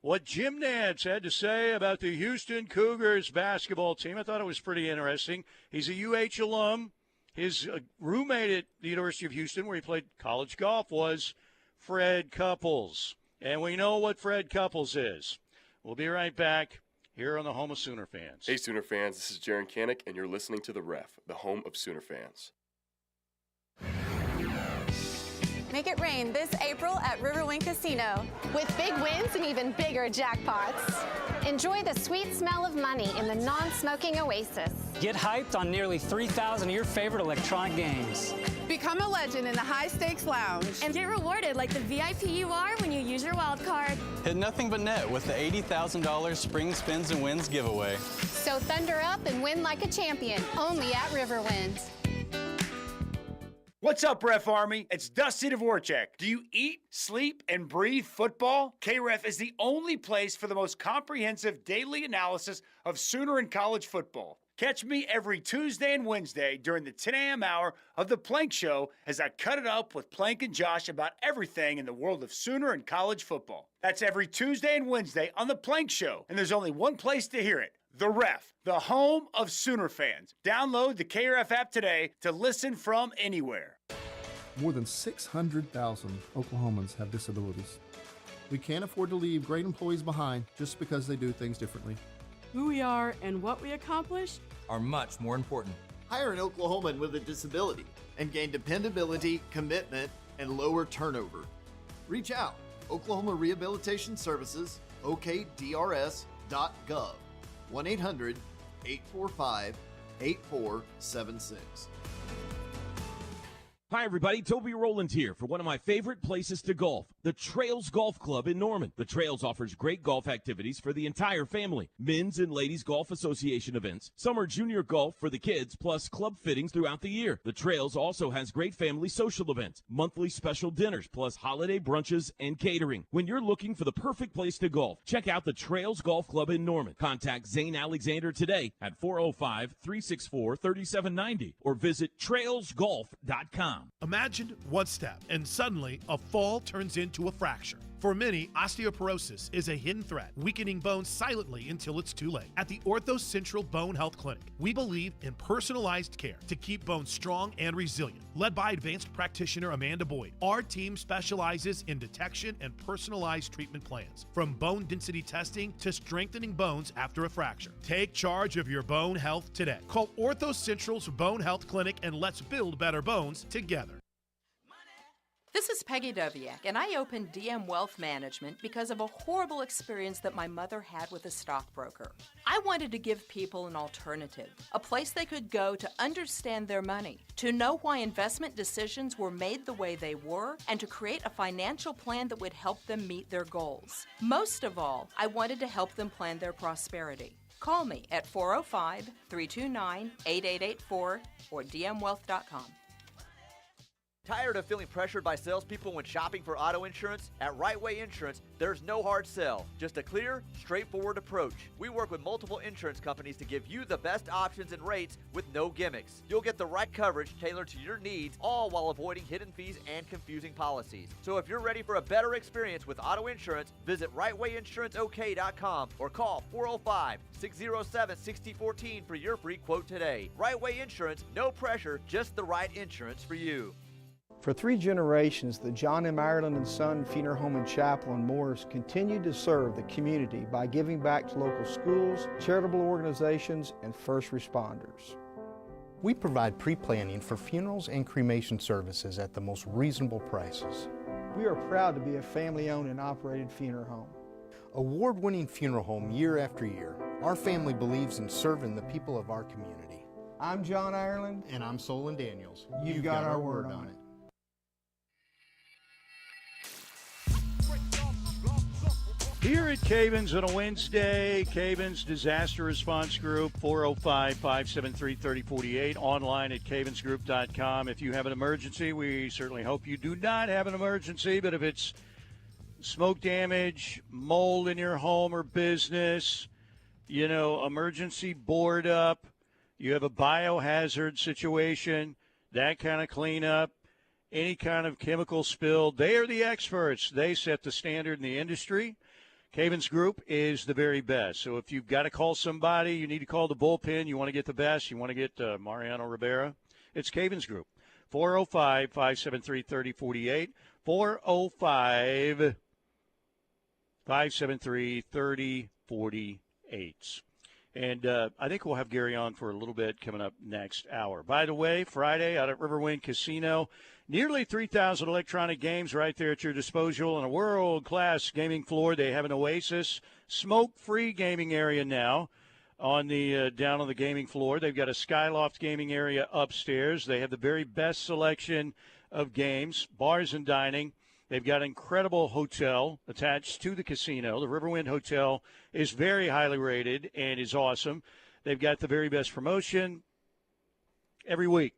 what Jim Nantz had to say about the Houston Cougars basketball team, I thought it was pretty interesting. He's a UH alum. His roommate at the University of Houston, where he played college golf, was Fred Couples. And we know what Fred Couples is. We'll be right back here on the home of Sooner fans. Hey, Sooner fans. This is Jaron Kanik, and you're listening to The Ref, the home of Sooner fans. Make it rain this April at Riverwind Casino. With big wins and even bigger jackpots. Enjoy the sweet smell of money in the non-smoking oasis. Get hyped on nearly 3,000 of your favorite electronic games. Become a legend in the high-stakes lounge. And get rewarded like the VIP you are when you use your wild card. Hit nothing but net with the $80,000 Spring Spins and Wins giveaway. So thunder up and win like a champion, only at Riverwind. What's up, Ref Army? It's Dusty Dvorak. Do you eat, sleep, and breathe football? KREF is the only place for the most comprehensive daily analysis of Sooner and college football. Catch me every Tuesday and Wednesday during the 10 a.m. hour of The Plank Show as I cut it up with Plank and Josh about everything in the world of Sooner and college football. That's every Tuesday and Wednesday on The Plank Show, and there's only one place to hear it. The Ref, the home of Sooner fans. Download the KREF app today to listen from anywhere. More than 600,000 Oklahomans have disabilities. We can't afford to leave great employees behind just because they do things differently. Who we are and what we accomplish are much more important. Hire an Oklahoman with a disability and gain dependability, commitment, and lower turnover. Reach out. Oklahoma Rehabilitation Services, okdrs.gov. 1-800-845-8476. Hi, everybody. Toby Rowland here for one of my favorite places to golf, the Trails Golf Club in Norman. The Trails offers great golf activities for the entire family. Men's and Ladies Golf Association events, summer junior golf for the kids, plus club fittings throughout the year. The Trails also has great family social events, monthly special dinners, plus holiday brunches and catering. When you're looking for the perfect place to golf, check out the Trails Golf Club in Norman. Contact Zane Alexander today at 405-364-3790 or visit trailsgolf.com. Imagine one step, and suddenly a fall turns into a fracture. For many, osteoporosis is a hidden threat, weakening bones silently until it's too late. At the Ortho Central Bone Health Clinic, we believe in personalized care to keep bones strong and resilient. Led by advanced practitioner Amanda Boyd, our team specializes in detection and personalized treatment plans, from bone density testing to strengthening bones after a fracture. Take charge of your bone health today. Call Ortho Central's Bone Health Clinic and let's build better bones together. This is Peggy Doviak, and I opened DM Wealth Management because of a horrible experience that my mother had with a stockbroker. I wanted to give people an alternative, a place they could go to understand their money, to know why investment decisions were made the way they were, and to create a financial plan that would help them meet their goals. Most of all, I wanted to help them plan their prosperity. Call me at 405-329-8884 or dmwealth.com. Tired of feeling pressured by salespeople when shopping for auto insurance? At Right Way Insurance, there's no hard sell, just a clear, straightforward approach. We work with multiple insurance companies to give you the best options and rates with no gimmicks. You'll get the right coverage tailored to your needs, all while avoiding hidden fees and confusing policies. So if you're ready for a better experience with auto insurance, visit rightwayinsuranceok.com or call 405-607-6014 for your free quote today. Right Way Insurance, no pressure, just the right insurance for you. For 3 generations, the John M. Ireland & Son Funeral Home and Chapel in Morris continued to serve the community by giving back to local schools, charitable organizations, and first responders. We provide pre-planning for funerals and cremation services at the most reasonable prices. We are proud to be a family-owned and operated funeral home. Award-winning funeral home year after year, our family believes in serving the people of our community. I'm John Ireland. And I'm Solon Daniels. You've got our word on it. Here at Cavens on a Wednesday, Cavens Disaster Response Group, 405-573-3048, online at cavensgroup.com. If you have an emergency, we certainly hope you do not have an emergency, but if it's smoke damage, mold in your home or business, emergency board up, you have a biohazard situation, that kind of cleanup, any kind of chemical spill, they are the experts. They set the standard in the industry. Cavens Group is the very best. So if you've got to call somebody, you need to call the bullpen, you want to get the best, you want to get Mariano Rivera, it's Cavens Group. 405-573-3048, 405-573-3048. And I think we'll have Gary on for a little bit coming up next hour. By the way, Friday out at Riverwind Casino, nearly 3,000 electronic games right there at your disposal and a world-class gaming floor. They have an Oasis smoke-free gaming area now on the down on the gaming floor. They've got a Skyloft gaming area upstairs. They have the very best selection of games, bars and dining. They've got an incredible hotel attached to the casino. The Riverwind Hotel is very highly rated and is awesome. They've got the very best promotion every week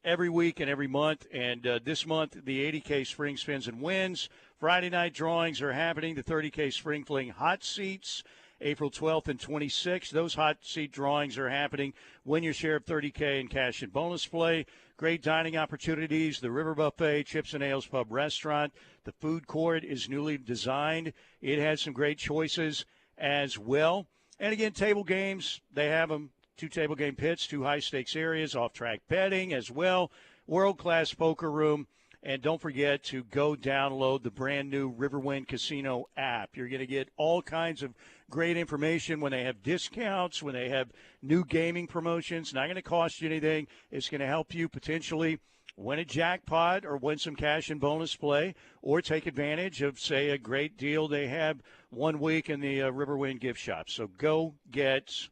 and every month. And this month, the 80K Spring Spins and Wins. Friday night drawings are happening. The 30K Spring Fling Hot Seats, April 12th and 26th. Those hot seat drawings are happening. Win your share of 30K in cash and bonus play. Great dining opportunities. The River Buffet, Chips and Ales Pub Restaurant. The food court is newly designed. It has some great choices as well. And again, table games, they have them. 2 table game pits, 2 high-stakes areas, off-track betting as well, world-class poker room, and don't forget to go download the brand-new Riverwind Casino app. You're going to get all kinds of great information when they have discounts, when they have new gaming promotions. Not going to cost you anything. It's going to help you potentially win a jackpot or win some cash and bonus play, or take advantage of, say, a great deal they have 1 week in the Riverwind gift shop. So go get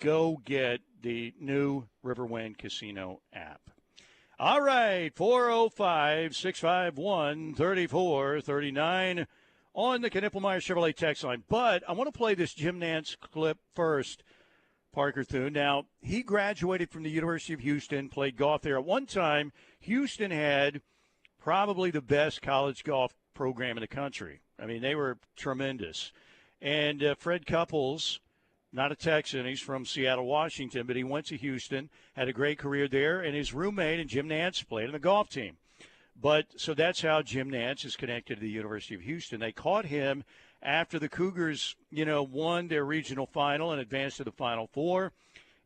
the new Riverwind Casino app. All right, 405-651-3439 on the Knippelmeyer Chevrolet text line. But I want to play this Jim Nantz clip first, Parker Thune. Now, he graduated from the University of Houston, played golf there. At one time, Houston had probably the best college golf program in the country. I mean, they were tremendous. And Fred Couples, not a Texan, he's from Seattle, Washington, but he went to Houston, had a great career there, and his roommate and Jim Nantz played on the golf team. But so that's how Jim Nantz is connected to the University of Houston. They caught him after the Cougars, won their regional final and advanced to the Final Four.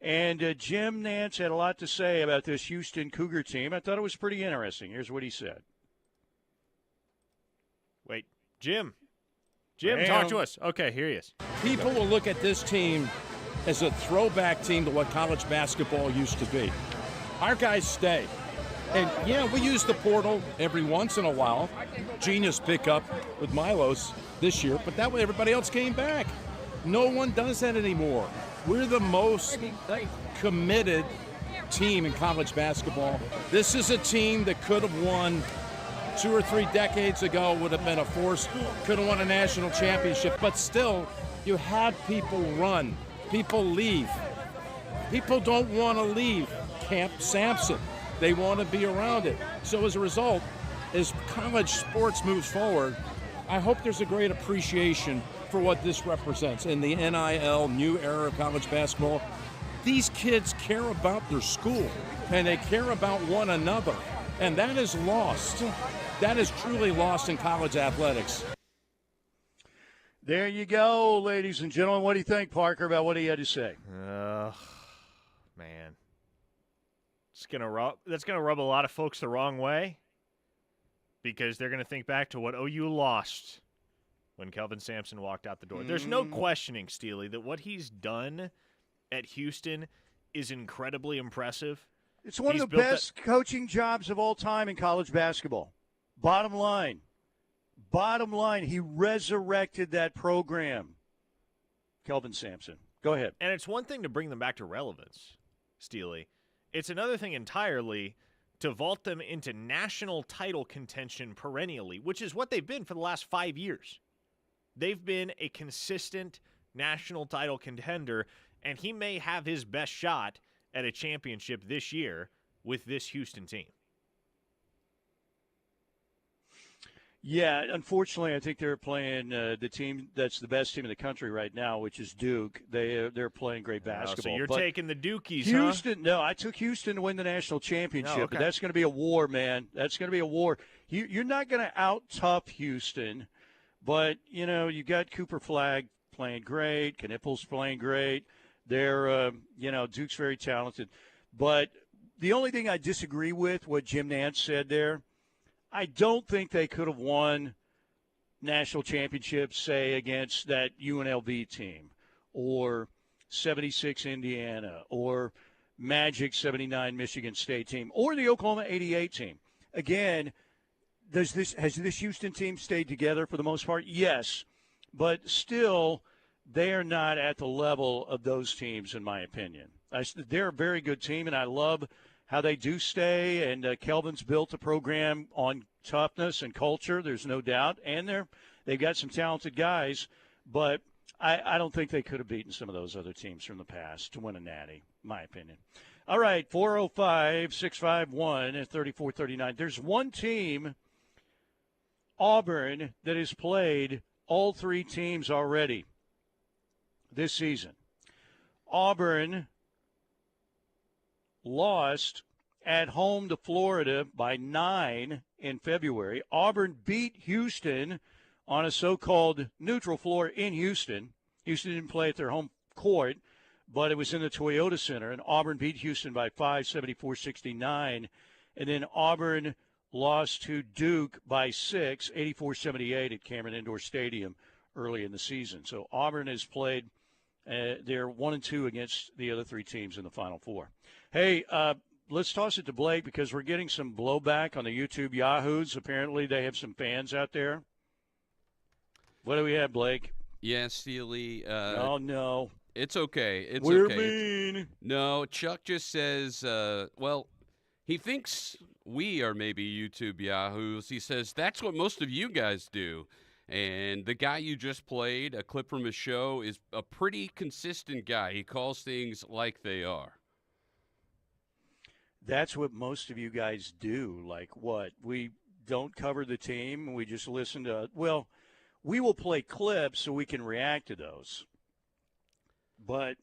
And Jim Nantz had a lot to say about this Houston Cougar team. I thought it was pretty interesting. Here's what he said. Wait, Jim, talk to us. Okay, here he is. People will look at this team as a throwback team to what college basketball used to be. Our guys stay. And, yeah, we use the portal every once in a while. Genius pickup with Milos this year, but that way everybody else came back. No one does that anymore. We're the most committed team in college basketball. This is a team that could have won 2 or 3 decades ago, would have been a force, could have won a national championship, but still, you had people run, people leave. People don't want to leave Camp Sampson. They want to be around it. So as a result, as college sports moves forward, I hope there's a great appreciation for what this represents in the NIL, new era of college basketball. These kids care about their school, and they care about one another, and that is lost. That is truly lost in college athletics. There you go, ladies and gentlemen. What do you think, Parker, about what he had to say? Man. That's gonna rub a lot of folks the wrong way, because they're going to think back to what OU lost when Kelvin Sampson walked out the door. There's no questioning, Steely, that what he's done at Houston is incredibly impressive. It's one of the best coaching jobs of all time in college basketball. Bottom line, he resurrected that program. Kelvin Sampson. Go ahead. And it's one thing to bring them back to relevance, Steely. It's another thing entirely to vault them into national title contention perennially, which is what they've been for the last 5 years. They've been a consistent national title contender, and he may have his best shot at a championship this year with this Houston team. Yeah, unfortunately, I think they're playing the team that's the best team in the country right now, which is Duke. They're playing great basketball. So you're taking the Dukies, Houston, huh? No, I took Houston to win the national championship. Oh, okay. But that's going to be a war, man. That's going to be a war. You're not going to out-tough Houston, but, you got Cooper Flagg playing great. Knippel's playing great. They're, Duke's very talented. But the only thing I disagree with, what Jim Nantz said there, I don't think they could have won national championships, say, against that UNLV team or 76 Indiana or Magic 79 Michigan State team or the Oklahoma 88 team. Again, has this Houston team stayed together for the most part? Yes, but still they are not at the level of those teams, in my opinion. They're a very good team, and I love how they do stay, and Kelvin's built a program on toughness and culture, there's no doubt, and they've got some talented guys, but I don't think they could have beaten some of those other teams from the past to win a natty, in my opinion. All right, 405-651-3439. There's one team, Auburn, that has played all 3 teams already this season. Auburn lost at home to Florida by 9 in February. Auburn beat Houston on a so-called neutral floor in Houston. Houston didn't play at their home court, but it was in the Toyota Center, and Auburn beat Houston by 5, 74-69. And then Auburn lost to Duke by 6, 84-78 at Cameron Indoor Stadium early in the season. So Auburn has played, they're 1-2 against the other 3 teams in the Final Four. Hey, let's toss it to Blake because we're getting some blowback on the YouTube Yahoos. Apparently they have some fans out there. What do we have, Blake? Yeah, Steely. Oh, no. It's okay. We're okay. mean. No, Chuck just says, he thinks we are maybe YouTube Yahoos. He says that's what most of you guys do. And the guy you just played, a clip from his show, is a pretty consistent guy. He calls things like they are. That's what most of you guys do. Like what? We don't cover the team. We just listen to, we will play clips so we can react to those. But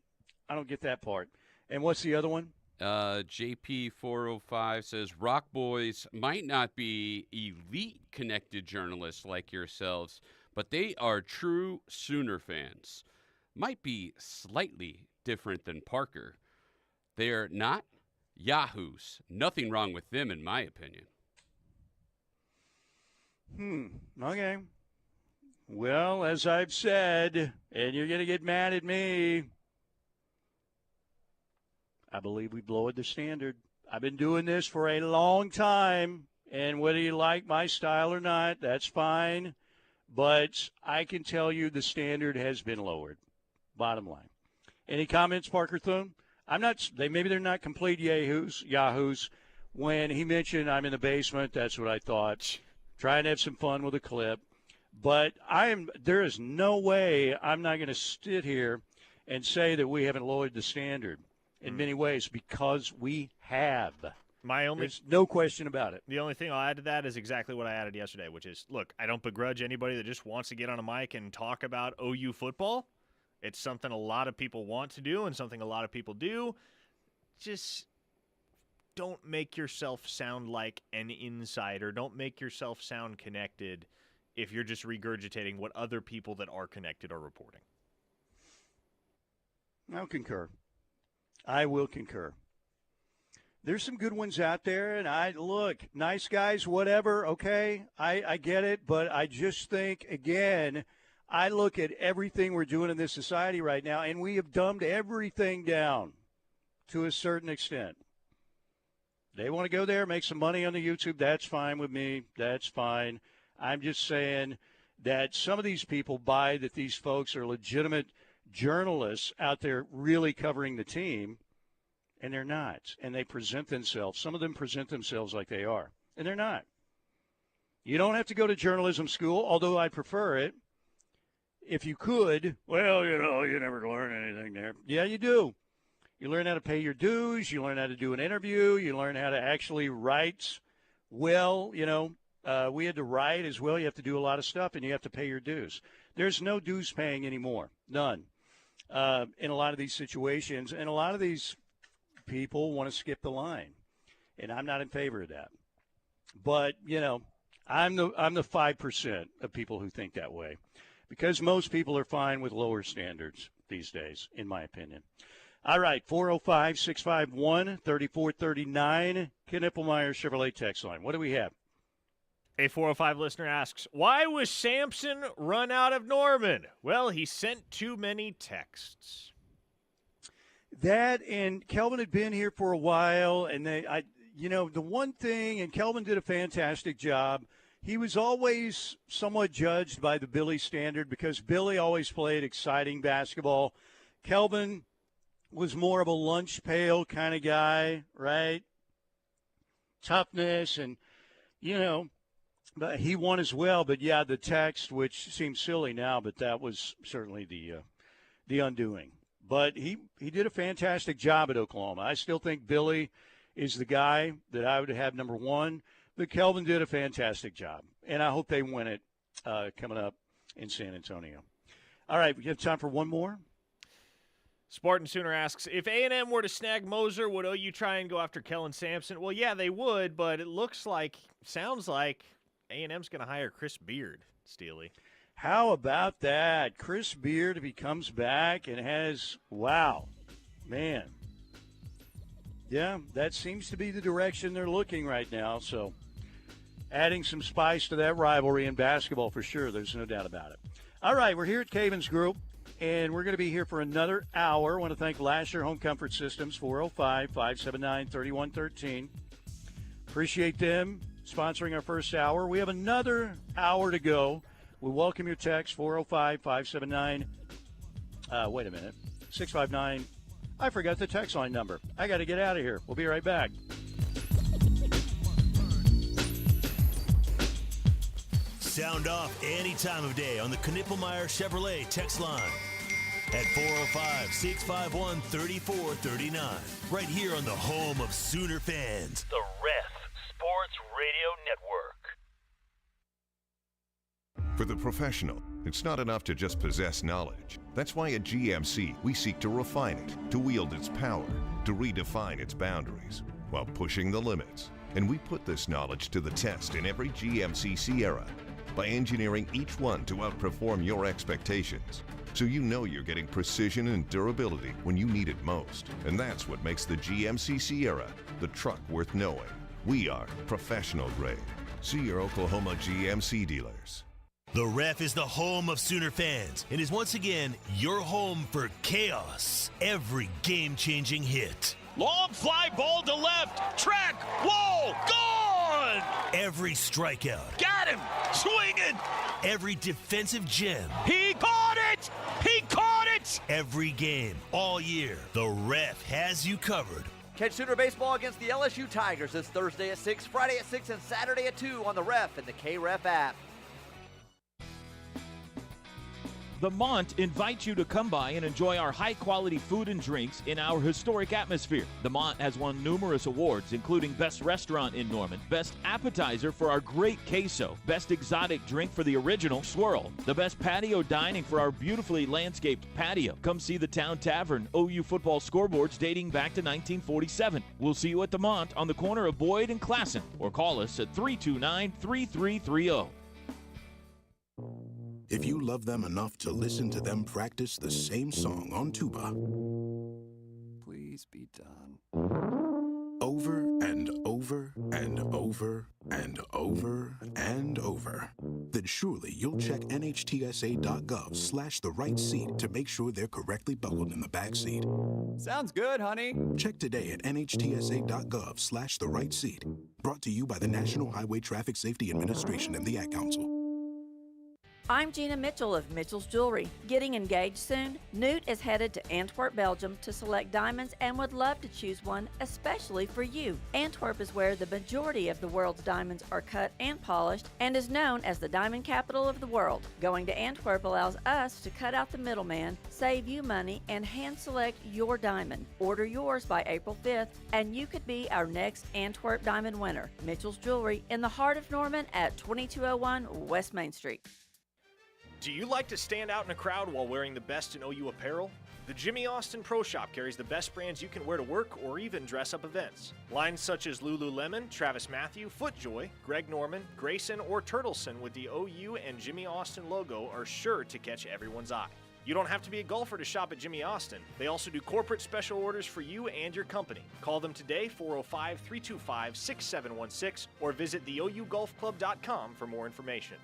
I don't get that part. And what's the other one? JP405 says, Rock Boys might not be elite connected journalists like yourselves, but they are true Sooner fans. Might be slightly different than Parker. They're not Yahoos. Nothing wrong with them, in my opinion. Okay. Well, as I've said, and you're going to get mad at me, I believe we lowered the standard. I've been doing this for a long time, and whether you like my style or not, that's fine. But I can tell you the standard has been lowered, bottom line. Any comments, Parker Thune? Maybe they're not complete yahoos. When he mentioned I'm in the basement, that's what I thought. Trying to have some fun with a clip. But there is no way I'm not going to sit here and say that we haven't lowered the standard in many ways because we have. There's no question about it. The only thing I'll add to that is exactly what I added yesterday, which is, look, I don't begrudge anybody that just wants to get on a mic and talk about OU football. It's something a lot of people want to do and something a lot of people do. Just don't make yourself sound like an insider. Don't make yourself sound connected if you're just regurgitating what other people that are connected are reporting. I'll concur. I will concur. There's some good ones out there, and look, nice guys, whatever, okay, I get it, but I just think, again, I look at everything we're doing in this society right now, and we have dumbed everything down to a certain extent. They want to go there, make some money on the YouTube, that's fine with me, that's fine. I'm just saying that some of these people buy that these folks are legitimate journalists out there really covering the team, and they're not. And they present themselves. Some of them present themselves like they are, and they're not. You don't have to go to journalism school, although I prefer it. If you could, you never learn anything there. Yeah, you do. You learn how to pay your dues. You learn how to do an interview. You learn how to actually write well. We had to write as well. You have to do a lot of stuff, and you have to pay your dues. There's no dues paying anymore. None. In a lot of these situations, and a lot of these people want to skip the line, and I'm not in favor of that. But I'm the 5% of people who think that way, because most people are fine with lower standards these days, in my opinion. All right, 405-651-3439, Ken Ippelmeyer Chevrolet text line. What do we have? A 405 listener asks, why was Sampson run out of Norman? Well, he sent too many texts. That, and Kelvin had been here for a while, and the one thing, and Kelvin did a fantastic job, he was always somewhat judged by the Billy standard because Billy always played exciting basketball. Kelvin was more of a lunch pail kind of guy, right? Toughness, and, but he won as well. But, yeah, the text, which seems silly now, but that was certainly the undoing. But he did a fantastic job at Oklahoma. I still think Billy is the guy that I would have number one. But Kelvin did a fantastic job. And I hope they win it coming up in San Antonio. All right, we have time for one more. Spartan Sooner asks, if A&M were to snag Moser, would OU try and go after Kellen Sampson? Well, yeah, they would, but it sounds like A&M's going to hire Chris Beard, Steely. How about that? Chris Beard, if he comes back and has, wow, man. Yeah, that seems to be the direction they're looking right now. So adding some spice to that rivalry in basketball for sure. There's no doubt about it. All right, we're here at Cavens Group. And we're going to be here for another hour. I want to thank Lasher Home Comfort Systems, 405-579-3113. Appreciate them sponsoring our first hour. We have another hour to go. We welcome your text, 405-579. Wait a minute. 659. I forgot the text line number. I got to get out of here. We'll be right back. Sound off any time of day on the Knippelmeyer Chevrolet text line at 405-651-3439. Right here on the home of Sooner fans. The Ref Sports Radio Network. For the professional, it's not enough to just possess knowledge. That's why at GMC, we seek to refine it, to wield its power, to redefine its boundaries, while pushing the limits. And we put this knowledge to the test in every GMC Sierra by engineering each one to outperform your expectations. So you know you're getting precision and durability when you need it most. And that's what makes the GMC Sierra the truck worth knowing. We are professional grade. See your Oklahoma GMC dealers. The Ref is the home of Sooner fans and is once again your home for chaos. Every game-changing hit. Long fly ball to left. Track. Whoa. Gone. Every strikeout. Got him. Swinging. Every defensive gem. He caught it. He caught it. Every game, all year, the Ref has you covered. Catch Sooner baseball against the LSU Tigers this Thursday at 6, Friday at 6, and Saturday at 2 on the Ref and the K-Ref app. The Mont invites you to come by and enjoy our high-quality food and drinks in our historic atmosphere. The Mont has won numerous awards, including Best Restaurant in Norman, Best Appetizer for our great queso, Best Exotic Drink for the original swirl, the Best Patio Dining for our beautifully landscaped patio. Come see the Town Tavern OU football scoreboards dating back to 1947. We'll see you at the Mont on the corner of Boyd and Classen, or call us at 329-3330. If you love them enough to listen to them practice the same song on tuba, please be done. Over and over and over and over and over, then surely you'll check NHTSA.gov/the right seat to make sure they're correctly buckled in the back seat. Sounds good, honey. Check today at NHTSA.gov/the right seat. Brought to you by the National Highway Traffic Safety Administration and the Ad Council. I'm Gina Mitchell of Mitchell's Jewelry. Getting engaged soon? Newt is headed to Antwerp, Belgium to select diamonds and would love to choose one especially for you. Antwerp is where the majority of the world's diamonds are cut and polished and is known as the diamond capital of the world. Going to Antwerp allows us to cut out the middleman, save you money, and hand select your diamond. Order yours by April 5th and you could be our next Antwerp diamond winner. Mitchell's Jewelry in the heart of Norman at 2201 West Main Street. Do you like to stand out in a crowd while wearing the best in OU apparel? The Jimmy Austin Pro Shop carries the best brands you can wear to work or even dress up events. Lines such as Lululemon, Travis Mathew, FootJoy, Greg Norman, Grayson, or Turtleson with the OU and Jimmy Austin logo are sure to catch everyone's eye. You don't have to be a golfer to shop at Jimmy Austin. They also do corporate special orders for you and your company. Call them today, 405-325-6716, or visit theougolfclub.com for more information.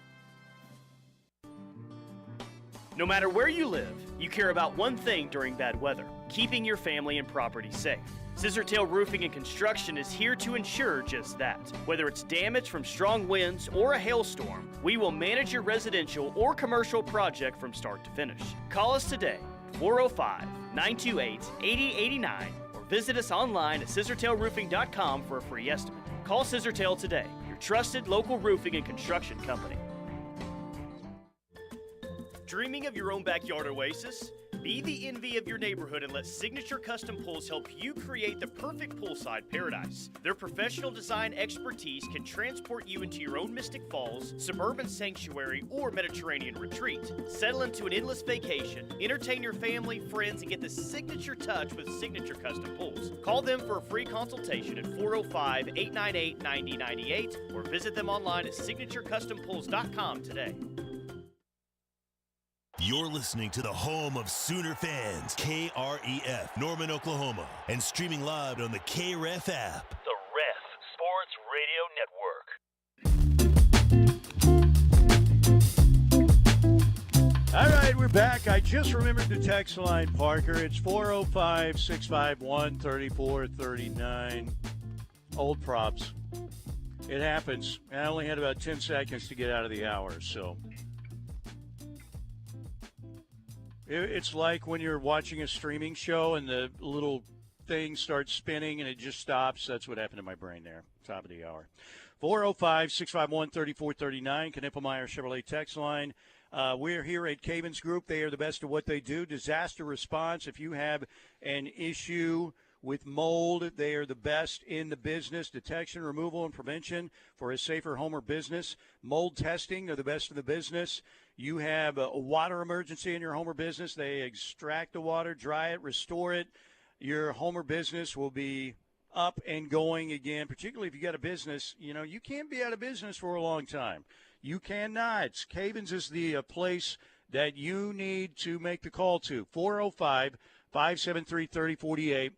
No matter where you live, you care about one thing during bad weather: keeping your family and property safe. Scissortail Roofing and Construction is here to ensure just that. Whether it's damage from strong winds or a hailstorm, we will manage your residential or commercial project from start to finish. Call us today, 405-928-8089, or visit us online at scissortailroofing.com for a free estimate. Call Scissortail today, your trusted local roofing and construction company. Dreaming of your own backyard oasis? Be the envy of your neighborhood and let Signature Custom Pools help you create the perfect poolside paradise. Their professional design expertise can transport you into your own Mystic Falls, suburban sanctuary, or Mediterranean retreat. Settle into an endless vacation, entertain your family, friends, and get the signature touch with Signature Custom Pools. Call them for a free consultation at 405-898-9098 or visit them online at signaturecustompools.com today. You're listening to the home of Sooner fans, KREF, Norman, Oklahoma, and streaming live on the K-Ref app. The Ref Sports Radio Network. All right, we're back I just remembered the text line, Parker. It's 405-651-3439. Old props. It happens. I only had about 10 seconds to get out of the hour, so. It's like when you're watching a streaming show and the little thing starts spinning and it just stops. That's what happened to my brain there. Top of the hour. 405-651-3439, Knippelmeyer Chevrolet text line. We're here at Cavens Group. They are the best at what they do. Disaster response. If you have an issue with mold, they are the best in the business. Detection, removal, and prevention for a safer home or business. Mold testing, they're the best in the business. You have a water emergency in your home or business. They extract the water, dry it, restore it. Your home or business will be up and going again, particularly if you got a business. You know, you can't be out of business for a long time. You cannot. Cavens is the place that you need to make the call to. 405-573-3048.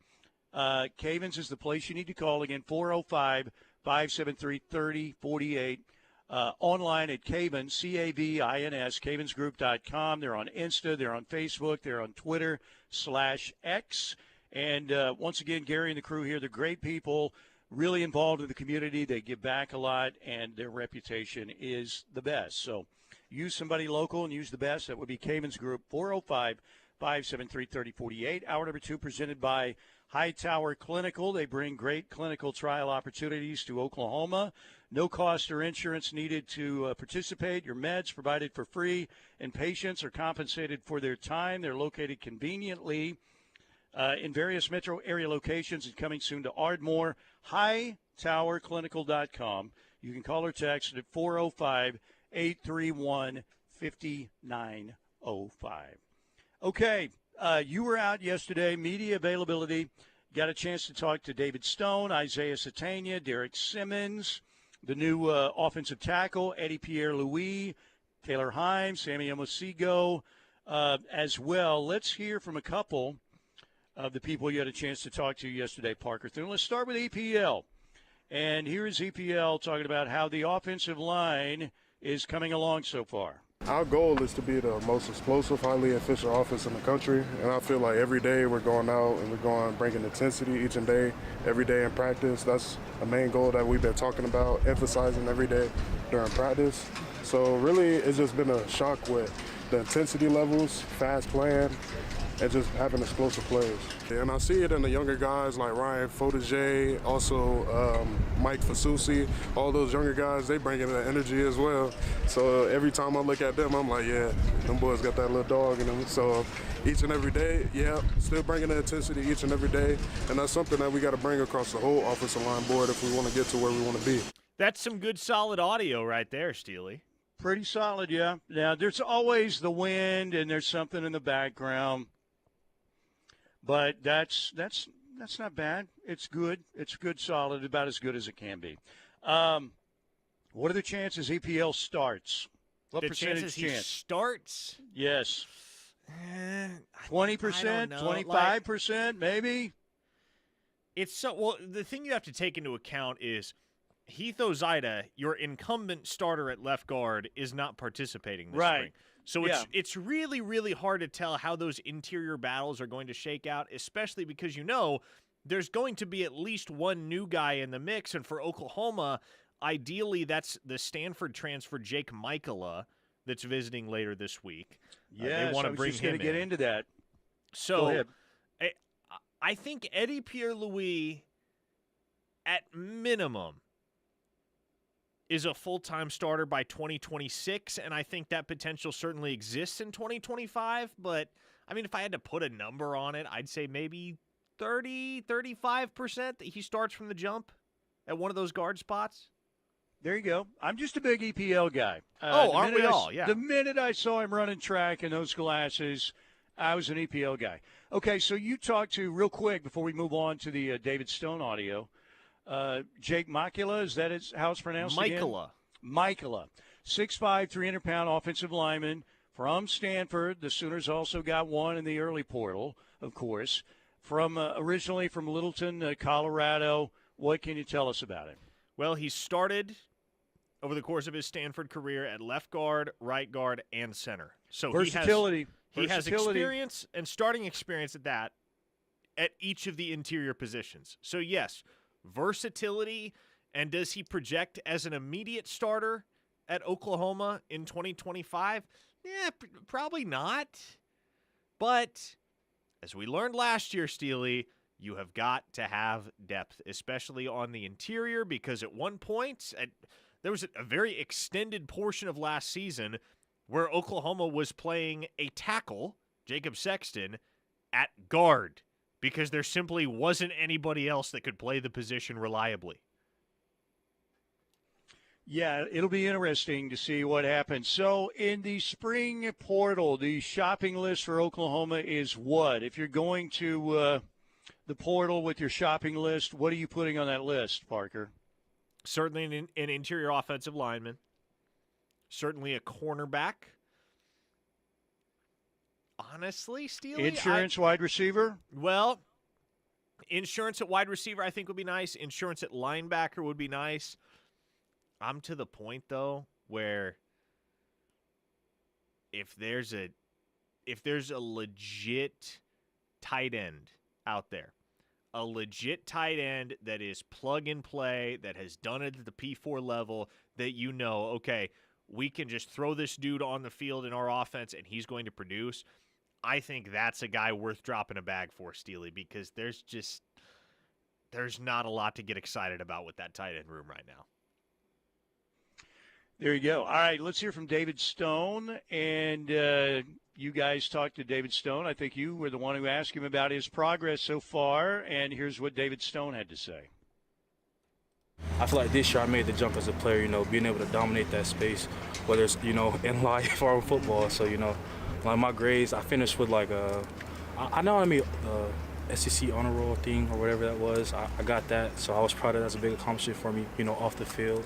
Cavens is the place you need to call. Again, 405-573-3048. Online at Cavens, C-A-V-I-N-S, cavensgroup.com. They're on Insta. They're on Facebook. They're on Twitter/X. And once again, Gary and the crew here, they're great people, really involved in the community. They give back a lot, and their reputation is the best. So use somebody local and use the best. That would be Cavens Group, 405-573-3048. Hour number 2 presented by Hightower Clinical. They bring great clinical trial opportunities to Oklahoma. No cost or insurance needed to participate. Your meds provided for free, and patients are compensated for their time. They're located conveniently in various metro area locations and coming soon to Ardmore. HightowerClinical.com. You can call or text at 405-831-5905. Okay, you were out yesterday, media availability. Got a chance to talk to David Stone, Isaiah Satania, Derek Simmons, the new offensive tackle, Eddie Pierre-Louis, Taylor Himes, Sammy Omosigo as well. Let's hear from a couple of the people you had a chance to talk to yesterday, Parker Thune. Let's start with EPL. And here is EPL talking about how the offensive line is coming along so far. Our goal is to be the most explosive, highly efficient offense in the country. And I feel like every day we're going out and we're going bringing intensity each and day, every day in practice. That's a main goal that we've been talking about, emphasizing every day during practice. So really it's just been a shock with the intensity levels, fast playing, and just having explosive plays. And I see it in the younger guys like Ryan Fotege, also Mike Fasusi, all those younger guys, they bring in the energy as well. So every time I look at them, I'm like, yeah, them boys got that little dog in them. So each and every day, yeah, still bringing the intensity each and every day. And that's something that we got to bring across the whole offensive line board if we want to get to where we want to be. That's some good, solid audio right there, Steely. Pretty solid, yeah. Now, there's always the wind and there's something in the background. But that's not bad. It's good. It's good, solid, about as good as it can be. What are the chances EPL starts? What percentage he starts? Yes. 20%, 25%, maybe? It's so well. The thing you have to take into account is Heath Ozida, your incumbent starter at left guard, is not participating this spring. So it's really, really hard to tell how those interior battles are going to shake out, especially because there's going to be at least one new guy in the mix. And for Oklahoma, ideally that's the Stanford transfer Jake Michaela that's visiting later this week. Yeah, they want to bring just him going to get into that. So Go ahead. I think Eddie Pierre-Louis, at minimum, is a full-time starter by 2026, and I think that potential certainly exists in 2025. But, I mean, if I had to put a number on it, I'd say maybe 35% that he starts from the jump at one of those guard spots. There you go. I'm just a big EPL guy. Aren't we all? Yeah. The minute I saw him running track in those glasses, I was an EPL guy. Okay, so you talked to, real quick, before we move on to the David Stone audio, Jake Michaela, is that how it's pronounced Michaela. Again? Michaela. 6'5", 300-pound offensive lineman from Stanford. The Sooners also got one in the early portal, of course. From originally from Littleton, Colorado. What can you tell us about him? Well, he started over the course of his Stanford career at left guard, right guard, and center. So versatility. He has Versatility. experience and starting experience at that at each of the interior positions. So, yes, versatility. And does he project as an immediate starter at Oklahoma in 2025? Yeah, probably not. But as we learned last year, Steely, you have got to have depth, especially on the interior, because at one point, there was a very extended portion of last season where Oklahoma was playing a tackle, Jacob Sexton, at guard because there simply wasn't anybody else that could play the position reliably. Yeah, it'll be interesting to see what happens. So in the spring portal, the shopping list for Oklahoma is what? If you're going to the portal with your shopping list, what are you putting on that list, Parker? Certainly an interior offensive lineman. Certainly a cornerback. Honestly, Steely, Insurance wide receiver? Well, insurance at wide receiver I think would be nice. Insurance at linebacker would be nice. I'm to the point, though, where if there's a legit tight end out there, a legit tight end that is plug and play, that has done it at the P4 level, that okay, we can just throw this dude on the field in our offense and he's going to produce, I think that's a guy worth dropping a bag for, Steely, because there's not a lot to get excited about with that tight end room right now. There you go. All right, let's hear from David Stone. And you guys talked to David Stone. I think you were the one who asked him about his progress so far. And here's what David Stone had to say. I feel like this year I made the jump as a player, being able to dominate that space, whether it's, in life or in football. So, like my grades, I finished with I know I made SEC honor roll thing or whatever that was. I got that, so I was proud of that. That's a big accomplishment for me, off the field.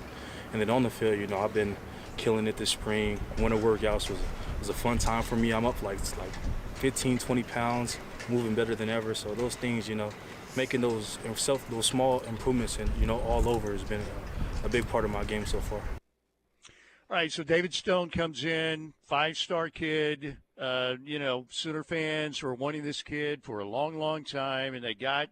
And then on the field, I've been killing it this spring. Winter workouts was a fun time for me. I'm up like 15, 20 pounds, moving better than ever. So those things, making those small improvements and, all over has been a big part of my game so far. All right, so David Stone comes in, 5-star kid. Sooner fans were wanting this kid for a long, long time, and they got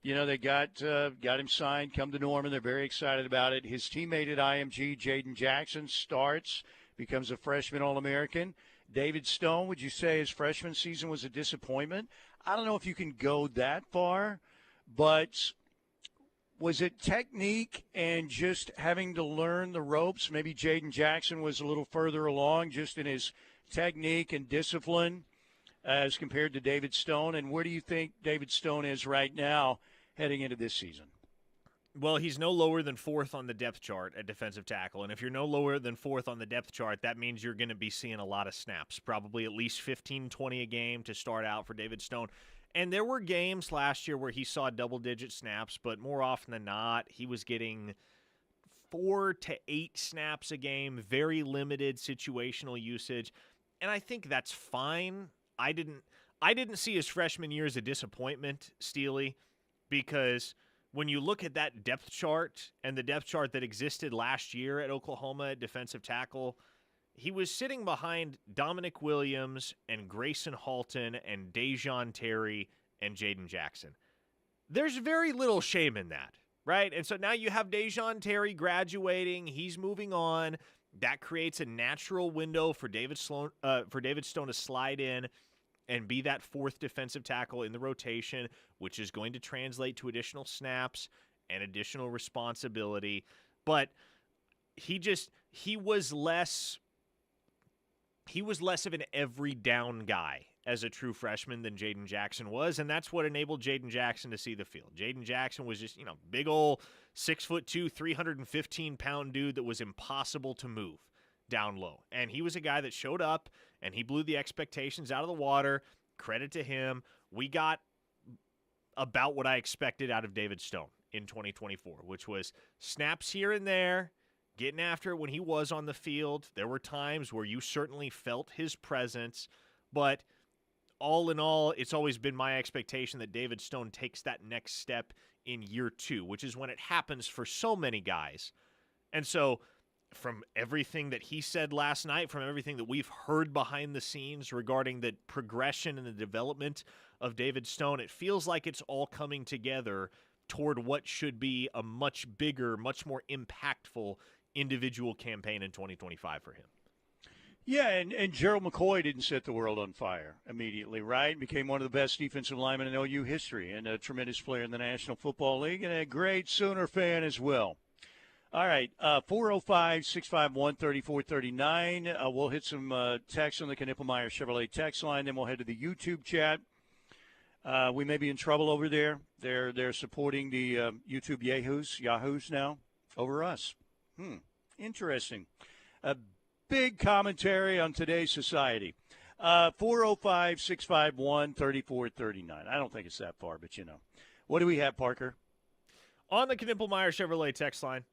him signed, come to Norman. They're very excited about it. His teammate at IMG, Jaden Jackson, starts, becomes a freshman All-American. David Stone, would you say his freshman season was a disappointment? I don't know if you can go that far, but was it technique and just having to learn the ropes? Maybe Jaden Jackson was a little further along just in his technique and discipline as compared to David Stone. And where do you think David Stone is right now heading into this season? Well, he's no lower than 4th on the depth chart at defensive tackle. And if you're no lower than 4th on the depth chart, that means you're going to be seeing a lot of snaps, probably at least 15, 20 a game to start out for David Stone. And there were games last year where he saw double-digit snaps, but more often than not, he was getting 4 to 8 snaps a game, very limited situational usage. And I think that's fine. I didn't see his freshman year as a disappointment, Steely, because when you look at that depth chart and the depth chart that existed last year at Oklahoma at defensive tackle, he was sitting behind Dominic Williams and Grayson Halton and Dejon Terry and Jaden Jackson. There's very little shame in that, right? And so now you have Dejon Terry graduating. He's moving on. That creates a natural window for David Stone to slide in and be that 4th defensive tackle in the rotation, which is going to translate to additional snaps and additional responsibility. But he was less of an every down guy as a true freshman than Jaden Jackson was, and that's what enabled Jaden Jackson to see the field. Jaden Jackson was just, big old 6'2", 315-pound dude that was impossible to move down low. And he was a guy that showed up, and he blew the expectations out of the water. Credit to him. We got about what I expected out of David Stone in 2024, which was snaps here and there, getting after it when he was on the field. There were times where you certainly felt his presence, but all in all, it's always been my expectation that David Stone takes that next step in year 2, which is when it happens for so many guys. And so from everything that he said last night, from everything that we've heard behind the scenes regarding the progression and the development of David Stone, it feels like it's all coming together toward what should be a much bigger, much more impactful individual campaign in 2025 for him. Yeah, and Gerald McCoy didn't set the world on fire immediately, right? Became one of the best defensive linemen in OU history and a tremendous player in the National Football League and a great Sooner fan as well. All right, 405-651-3439. We'll hit some text on the Knippelmeyer Chevrolet text line, then we'll head to the YouTube chat. We may be in trouble over there. They're supporting the YouTube Yahoos now over us. Interesting. A big commentary on today's society. 405-651-3439. I don't think it's that far, but you know. What do we have, Parker? On the Knippelmeyer Chevrolet text line,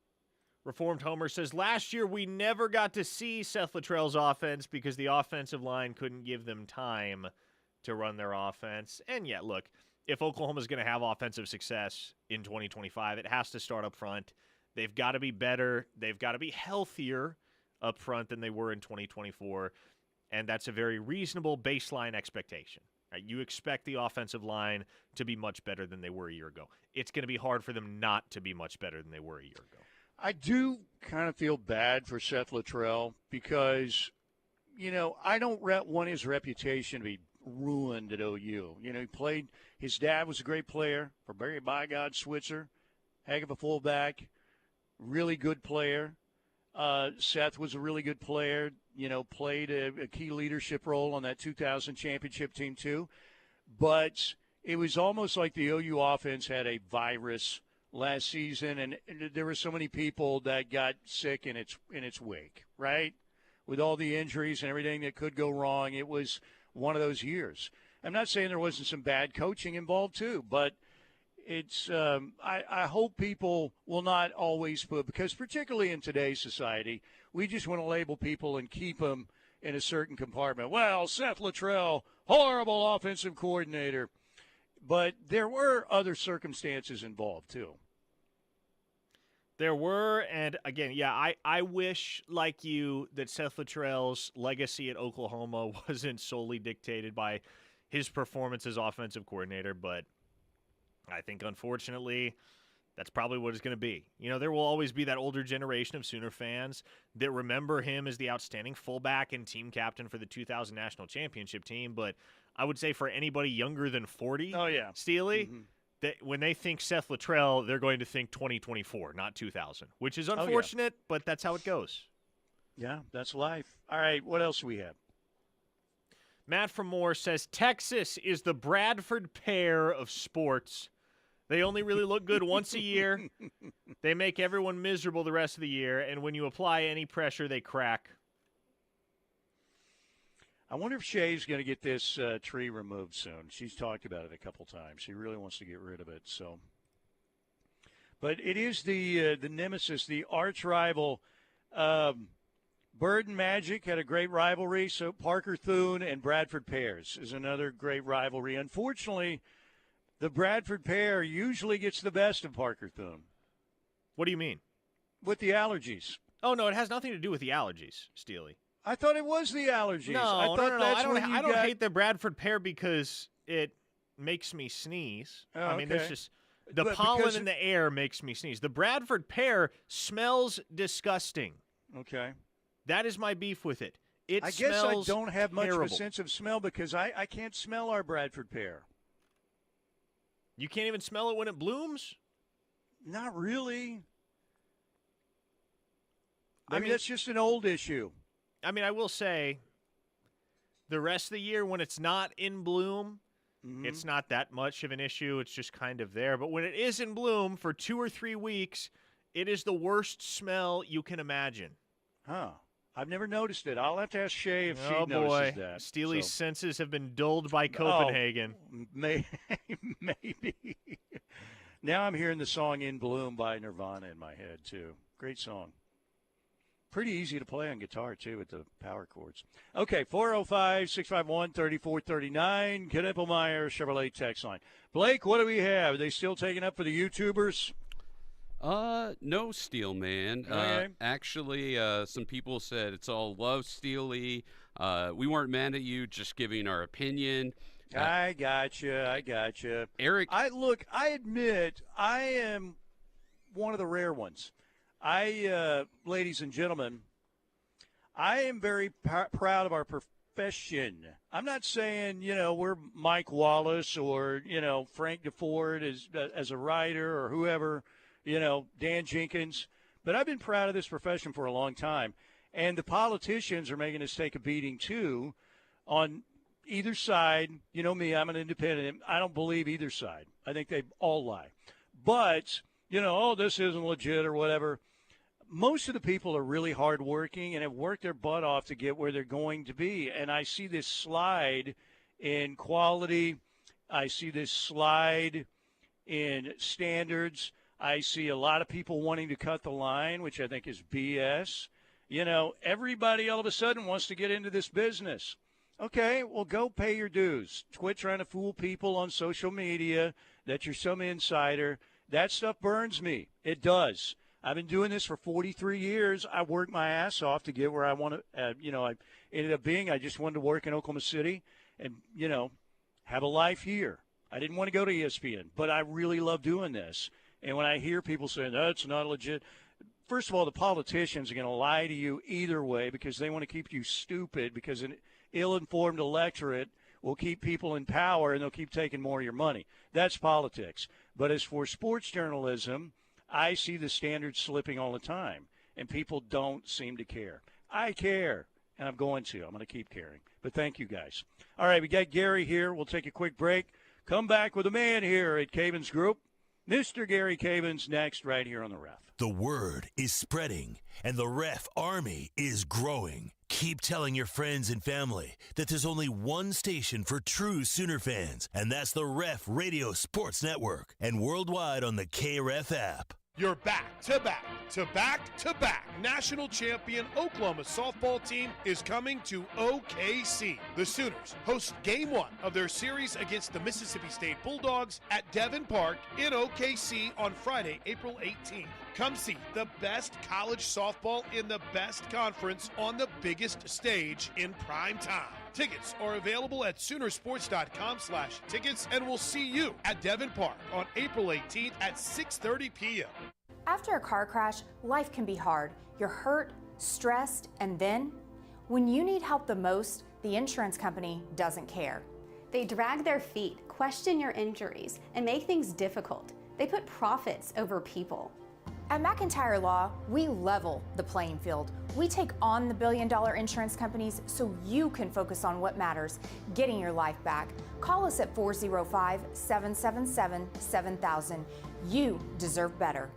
Reformed Homer says, last year we never got to see Seth Luttrell's offense because the offensive line couldn't give them time to run their offense. And yet, look, if Oklahoma's going to have offensive success in 2025, it has to start up front. They've got to be better. They've got to be healthier up front than they were in 2024. And that's a very reasonable baseline expectation. Right? You expect the offensive line to be much better than they were a year ago. It's going to be hard for them not to be much better than they were a year ago. I do kind of feel bad for Seth Luttrell because, you know, I don't want his reputation to be ruined at OU. You know, he played – his dad was a great player for Barry By God Switzer, heck of a fullback, really good player. Seth was a really good player, you know, played a key leadership role on that 2000 championship team too. But it was almost like the OU offense had a virus last season, and there were so many people that got sick in its wake, right? With all the injuries and everything that could go wrong, it was one of those years. I'm not saying there wasn't some bad coaching involved too, but it's I hope people will not always put, because particularly in today's society, we just want to label people and keep them in a certain compartment. Well, Seth Luttrell, horrible offensive coordinator. But there were other circumstances involved too. There were, and again, yeah, I wish, like you, that Seth Luttrell's legacy at Oklahoma wasn't solely dictated by his performance as offensive coordinator, but I think, unfortunately, that's probably what it's going to be. You know, there will always be that older generation of Sooner fans that remember him as the outstanding fullback and team captain for the 2000 National Championship team, but I would say for anybody younger than 40, Steely, that when they think Seth Luttrell, they're going to think 2024, not 2000, which is unfortunate, but that's how it goes. Yeah, that's life. All right, what else do we have? Matt from Moore says, Texas is the Bradford pair of sports. They only really look good once a year. They make everyone miserable the rest of the year, and when you apply any pressure, they crack. I wonder if Shay's going to get this tree removed soon. She's talked about it a couple times. She really wants to get rid of it. So, but it is the nemesis, the arch rival. Bird and Magic had a great rivalry. So Parker Thune and Bradford pairs is another great rivalry. Unfortunately, the Bradford pair usually gets the best of Parker Thune. What do you mean? With the allergies. Oh, no, it has nothing to do with the allergies, Steely. I thought it was the allergies. No, I don't hate the Bradford pear because it makes me sneeze. Oh, I mean, okay. there's just the pollen in the air makes me sneeze. The Bradford pear smells disgusting. Okay. That is my beef with it. I guess I don't have much terrible. of a sense of smell because I can't smell our Bradford pear. You can't even smell it when it blooms? Not really. I mean, that's just an old issue. I mean, I will say the rest of the year when it's not in bloom, it's not that much of an issue. It's just kind of there. But when it is in bloom for 2 or 3 weeks, it is the worst smell you can imagine. Huh. I've never noticed it. I'll have to ask Shay if she notices that. Steely's senses have been dulled by Copenhagen. Oh, maybe. Now I'm hearing the song In Bloom by Nirvana in my head, too. Great song. Pretty easy to play on guitar, too, with the power chords. Okay, 405-651-3439, Knippelmeyer Chevrolet text line. Blake, what do we have? Are they still taking up for the YouTubers? No, Steelman. Okay. Actually, some people said it's all love, Steely. We weren't mad at you, just giving our opinion. I gotcha. Eric. I admit, I am one of the rare ones. Ladies and gentlemen, I am very proud of our profession. I'm not saying, we're Mike Wallace or, Frank DeFord as a writer or whoever, Dan Jenkins. But I've been proud of this profession for a long time. And the politicians are making us take a beating, too, on either side. You know me, I'm an independent. I don't believe either side. I think they all lie. But, this isn't legit or whatever. Most of the people are really hardworking and have worked their butt off to get where they're going to be. And I see this slide in quality. I see this slide in standards. I see a lot of people wanting to cut the line, which I think is BS. Everybody all of a sudden wants to get into this business. Okay, well, go pay your dues. Quit trying to fool people on social media that you're some insider. That stuff burns me. It does. I've been doing this for 43 years. I worked my ass off to get where I want to, I ended up being, I just wanted to work in Oklahoma City and, have a life here. I didn't want to go to ESPN, but I really love doing this. And when I hear people saying, that's not legit, first of all, the politicians are going to lie to you either way because they want to keep you stupid because an ill-informed electorate will keep people in power and they'll keep taking more of your money. That's politics. But as for sports journalism, I see the standards slipping all the time, and people don't seem to care. I care, and I'm going to keep caring. But thank you, guys. All right, we got Gary here. We'll take a quick break. Come back with a man here at Cavens Group. Mr. Gary Cavens next right here on The Ref. The word is spreading, and the Ref Army is growing. Keep telling your friends and family that there's only one station for true Sooner fans, and that's the Ref Radio Sports Network, and worldwide on the KREF app. Your back-to-back national champion Oklahoma softball team is coming to OKC. The Sooners host Game 1 of their series against the Mississippi State Bulldogs at Devon Park in OKC on Friday, April 18th. Come see the best college softball in the best conference on the biggest stage in prime time. Tickets are available at Soonersports.com/tickets, and we'll see you at Devon Park on April 18th at 6:30 p.m. After a car crash, life can be hard. You're hurt, stressed, and then, when you need help the most, the insurance company doesn't care. They drag their feet, question your injuries, and make things difficult. They put profits over people. At McIntyre Law, we level the playing field. We take on the billion-dollar insurance companies so you can focus on what matters, getting your life back. Call us at 405-777-7000. You deserve better.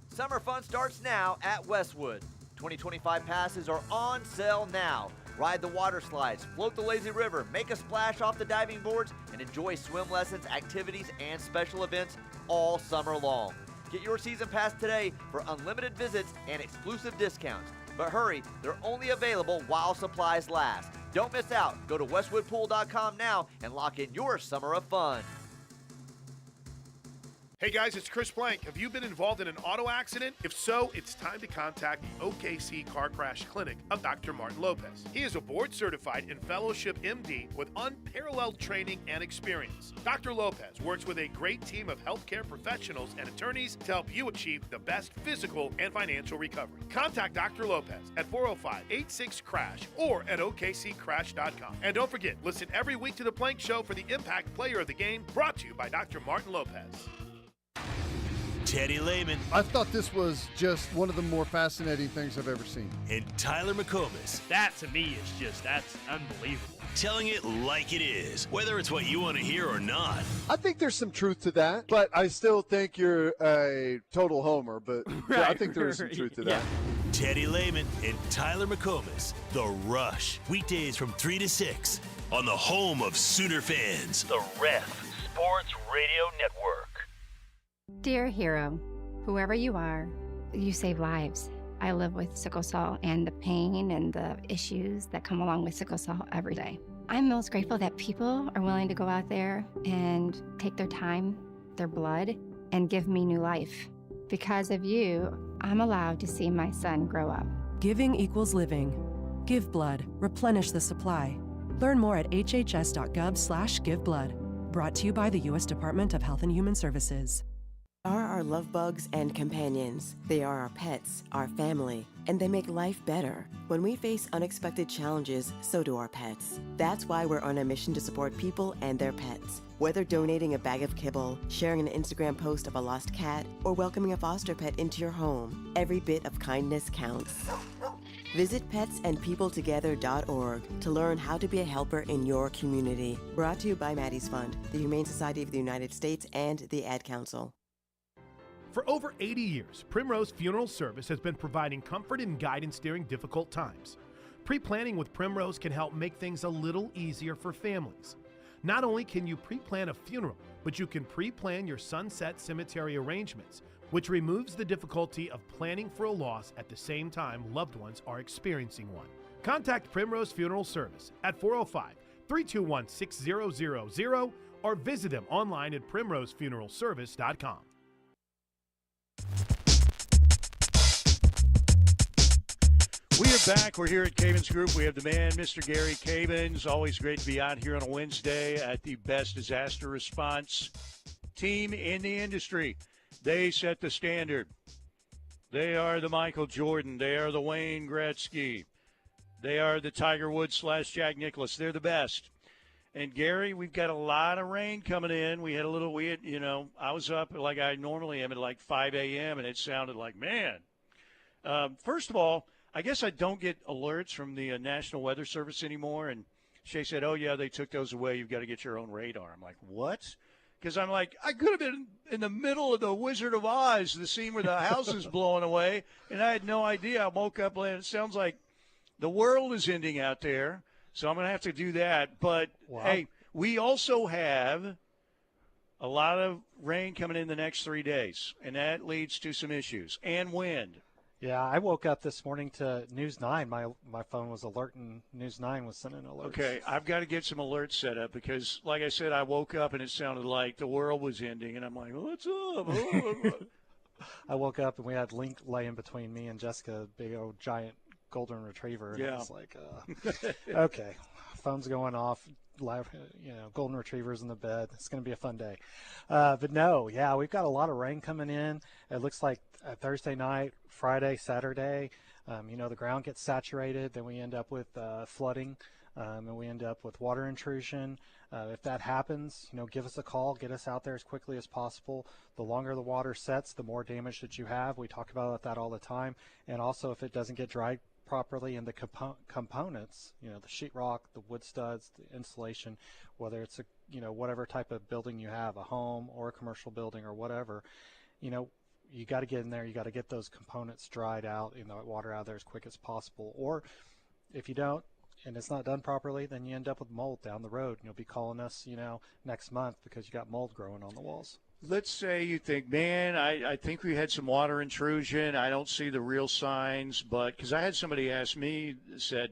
Summer fun starts now at Westwood. 2025 passes are on sale now. Ride the water slides, float the lazy river, make a splash off the diving boards, and enjoy swim lessons, activities, and special events all summer long. Get your season pass today for unlimited visits and exclusive discounts. But hurry, they're only available while supplies last. Don't miss out. Go to westwoodpool.com now and lock in your summer of fun. Hey guys, it's Chris Blank. Have you been involved in an auto accident? If so, it's time to contact the OKC Car Crash Clinic of Dr. Martin Lopez. He is a board-certified and fellowship MD with unparalleled training and experience. Dr. Lopez works with a great team of healthcare professionals and attorneys to help you achieve the best physical and financial recovery. Contact Dr. Lopez at 405-86-CRASH or at okccrash.com. And don't forget, listen every week to The Plank Show for the Impact Player of the Game, brought to you by Dr. Martin Lopez. Teddy Lehman. I thought this was just one of the more fascinating things I've ever seen. And Tyler McComas. That, to me, is that's unbelievable. Telling it like it is, whether it's what you want to hear or not. I think there's some truth to that, but I still think you're a total homer, but yeah, I think there is some truth to that. Teddy Lehman and Tyler McComas. The Rush. Weekdays from 3 to 6 on the home of Sooner fans. The Ref Sports Radio Network. Dear hero, whoever you are, you save lives. I live with sickle cell and the pain and the issues that come along with sickle cell every day. I'm most grateful that people are willing to go out there and take their time, their blood, and give me new life. Because of you, I'm allowed to see my son grow up. Giving equals living. Give blood. Replenish the supply. Learn more at hhs.gov/giveblood. Brought to you by the U.S. Department of Health and Human Services. Are our love bugs and companions. They are our pets, our family, and they make life better. When we face unexpected challenges, so do our pets. That's why we're on a mission to support people and their pets. Whether donating a bag of kibble, sharing an Instagram post of a lost cat, or welcoming a foster pet into your home, every bit of kindness counts. Visit petsandpeopletogether.org to learn how to be a helper in your community. Brought to you by Maddie's Fund, the Humane Society of the United States, and the Ad Council. For over 80 years, Primrose Funeral Service has been providing comfort and guidance during difficult times. Pre-planning with Primrose can help make things a little easier for families. Not only can you pre-plan a funeral, but you can pre-plan your sunset cemetery arrangements, which removes the difficulty of planning for a loss at the same time loved ones are experiencing one. Contact Primrose Funeral Service at 405-321-6000 or visit them online at primrosefuneralservice.com. We are back. We're here at Cabins Group. We have the man, Mr. Gary Cabins. Always great to be out here on a Wednesday at the best disaster response team in the industry. They set the standard. They are the Michael Jordan. They are the Wayne Gretzky. They are the Tiger Woods / Jack Nicklaus. They're the best. And, Gary, we've got a lot of rain coming in. I was up like I normally am at like 5 a.m., and it sounded like, man. First of all, I guess I don't get alerts from the National Weather Service anymore. And Shay said, oh, yeah, they took those away. You've got to get your own radar. I'm like, what? Because I'm like, I could have been in the middle of the Wizard of Oz, the scene where the house is blowing away, and I had no idea. I woke up and it sounds like the world is ending out there. So I'm going to have to do that. But, Hey, we also have a lot of rain coming in the next 3 days, and that leads to some issues and wind. Yeah, I woke up this morning to News 9. My phone was alerting. News 9 was sending alerts. Okay, I've got to get some alerts set up because, like I said, I woke up and it sounded like the world was ending, and I'm like, what's up? I woke up and we had Link laying between me and Jessica, big old giant golden retriever. And I was like, okay, phone's going off. Golden retrievers in the bed. It's going to be a fun day. But no, yeah, we've got a lot of rain coming in. It looks like Thursday night, Friday, Saturday, the ground gets saturated. Then we end up with flooding, and we end up with water intrusion. If that happens, give us a call. Get us out there as quickly as possible. The longer the water sets, the more damage that you have. We talk about that all the time. And also, if it doesn't get dried properly in the components, the sheetrock, the wood studs, the insulation, whether it's whatever type of building you have, a home or a commercial building or whatever, you got to get in there. You got to get those components dried out, water out of there as quick as possible. Or if you don't, and it's not done properly, then you end up with mold down the road. And you'll be calling us, next month because you got mold growing on the walls. Let's say you think, man, I think we had some water intrusion. I don't see the real signs, but because I had somebody ask me, said,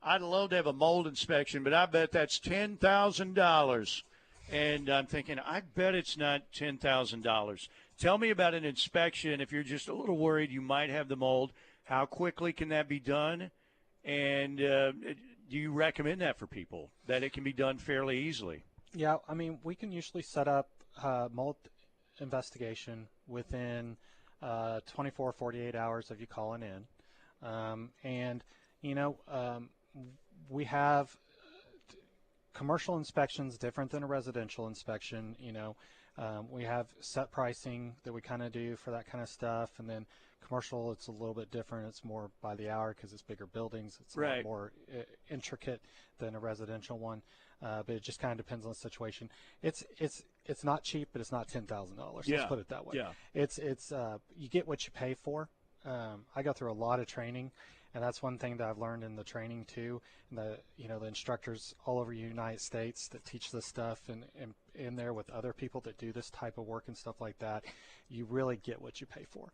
I'd love to have a mold inspection, but I bet that's $10,000. And I'm thinking, I bet it's not $10,000. Tell me about an inspection if you're just a little worried you might have the mold. How quickly can that be done? And do you recommend that for people, that it can be done fairly easily? Yeah, I mean, we can usually set up mold investigation within 24, 48 hours of you calling in. We have commercial inspections different than a residential inspection. We have set pricing that we kind of do for that kind of stuff, and then commercial, it's a little bit different. It's more by the hour because it's bigger buildings. It's a lot more intricate than a residential one, but it just kind of depends on the situation. It's not cheap, but it's not $10,000. Let's put it that way. Yeah. It's you get what you pay for. I go through a lot of training, and that's one thing that I've learned in the training too. And the instructors all over the United States that teach this stuff, and in there with other people that do this type of work and stuff like that, you really get what you pay for.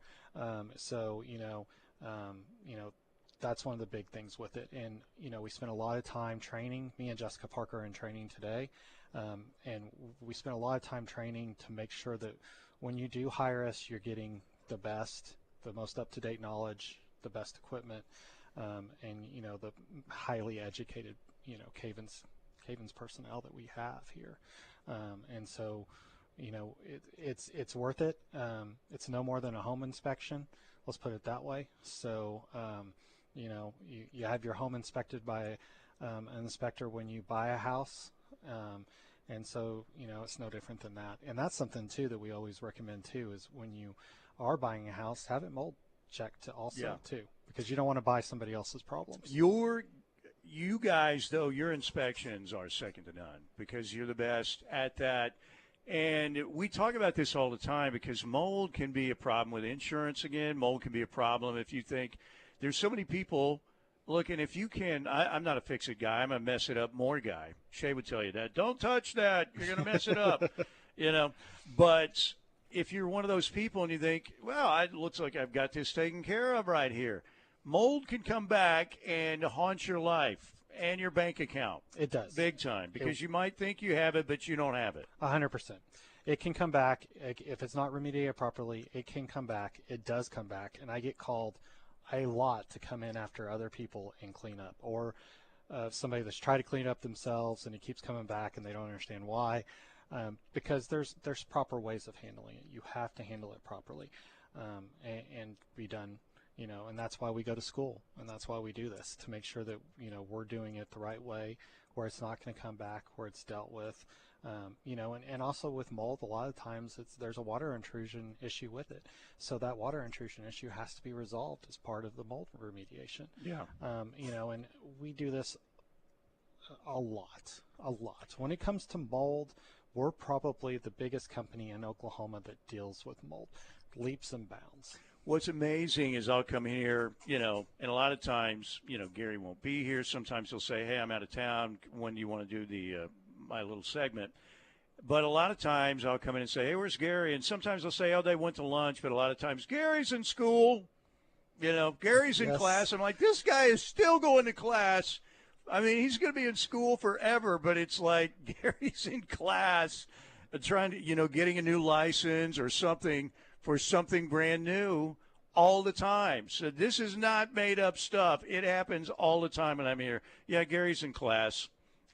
That's one of the big things with it. And, we spent a lot of time training. Me and Jessica Parker are in training today. And we spent a lot of time training to make sure that when you do hire us, you're getting the best, the most up-to-date knowledge, the best equipment, and, the highly educated, Cavens personnel that we have here. And so, it's worth it. It's no more than a home inspection. Let's put it that way. So, you have your home inspected by an inspector when you buy a house. And so, it's no different than that. And that's something, too, that we always recommend, too, is when you are buying a house, have it mold checked also, too, because you don't want to buy somebody else's problems. You guys, though, your inspections are second to none because you're the best at that. And we talk about this all the time because mold can be a problem with insurance again. Mold can be a problem if you think there's so many people looking. If you can, I'm not a fix-it guy. I'm a mess-it-up more guy. Shay would tell you that. Don't touch that. You're going to mess it up, But if you're one of those people and you think, well, it looks like I've got this taken care of right here, mold can come back and haunt your life and your bank account. It does. Big time, because you might think you have it, but you don't have it. 100%. It can come back. If it's not remediated properly, it can come back. It does come back. And I get called a lot to come in after other people and clean up, or somebody that's tried to clean up themselves and it keeps coming back and they don't understand why, because there's proper ways of handling it. You have to handle it properly and be done, and that's why we go to school, and that's why we do this, to make sure that we're doing it the right way, where it's not going to come back, where it's dealt with. And also with mold, a lot of times there's a water intrusion issue with it. So that water intrusion issue has to be resolved as part of the mold remediation. Yeah. And we do this a lot. When it comes to mold, we're probably the biggest company in Oklahoma that deals with mold, leaps and bounds. What's amazing is I'll come here, and a lot of times, Gary won't be here. Sometimes he'll say, hey, I'm out of town. When do you want to do my little segment? But a lot of times I'll come in and say, hey, where's Gary? And sometimes they'll say, oh, they went to lunch. But a lot of times, Gary's in school. Gary's in class. I'm like, this guy is still going to class. I mean, he's going to be in school forever. But it's like Gary's in class trying to, getting a new license or something for something brand new all the time. So this is not made up stuff. It happens all the time when I'm here. Yeah, Gary's in class.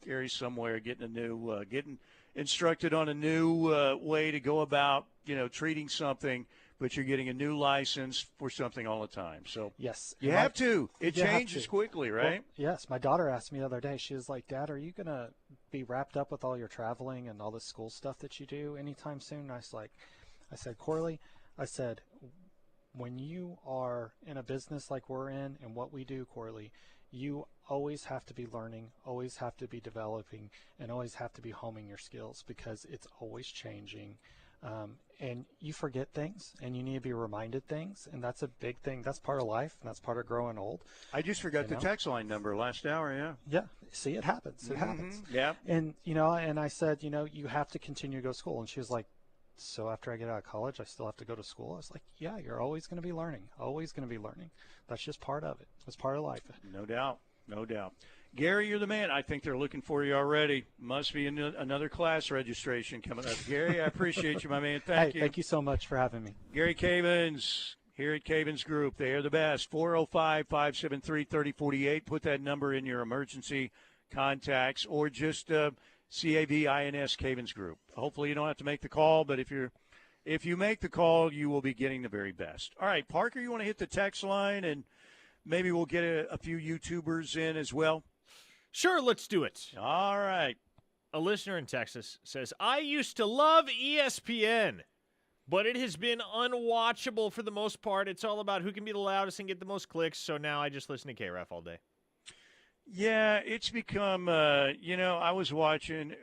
Gary's somewhere getting instructed on a new way to go about, treating something, but you're getting a new license for something all the time. So yes, you have to. It changes quickly, right? Well, yes. My daughter asked me the other day, she was like, Dad, are you going to be wrapped up with all your traveling and all the school stuff that you do anytime soon? And I said, Corley, when you are in a business like we're in and what we do, Corley, you always have to be learning, always have to be developing, and always have to be homing your skills, because it's always changing. And you forget things, and you need to be reminded things, and that's a big thing. That's part of life, and that's part of growing old. I just forgot the text line number last hour, yeah. Yeah, see, it happens. It happens. Yeah. And, and I said, you have to continue to go to school. And she was like, so after I get out of college, I still have to go to school? I was like, yeah, you're always going to be learning, always going to be learning. That's just part of it. It's part of life. No doubt. No doubt. Gary, you're the man. I think they're looking for you already. Must be another class registration coming up. Gary, I appreciate you, my man. Thank you. Thank you so much for having me. Gary Cavens here at Cavens Group. They are the best. 405-573-3048. Put that number in your emergency contacts, or just CAVINS Cavens Group. Hopefully you don't have to make the call, but if you make the call, you will be getting the very best. All right, Parker, you want to hit the text line, and maybe we'll get a few YouTubers in as well? Sure, let's do it. All right. A listener in Texas says, I used to love ESPN, but it has been unwatchable for the most part. It's all about who can be the loudest and get the most clicks, so now I just listen to KREF all day. Yeah, it's become, I was watching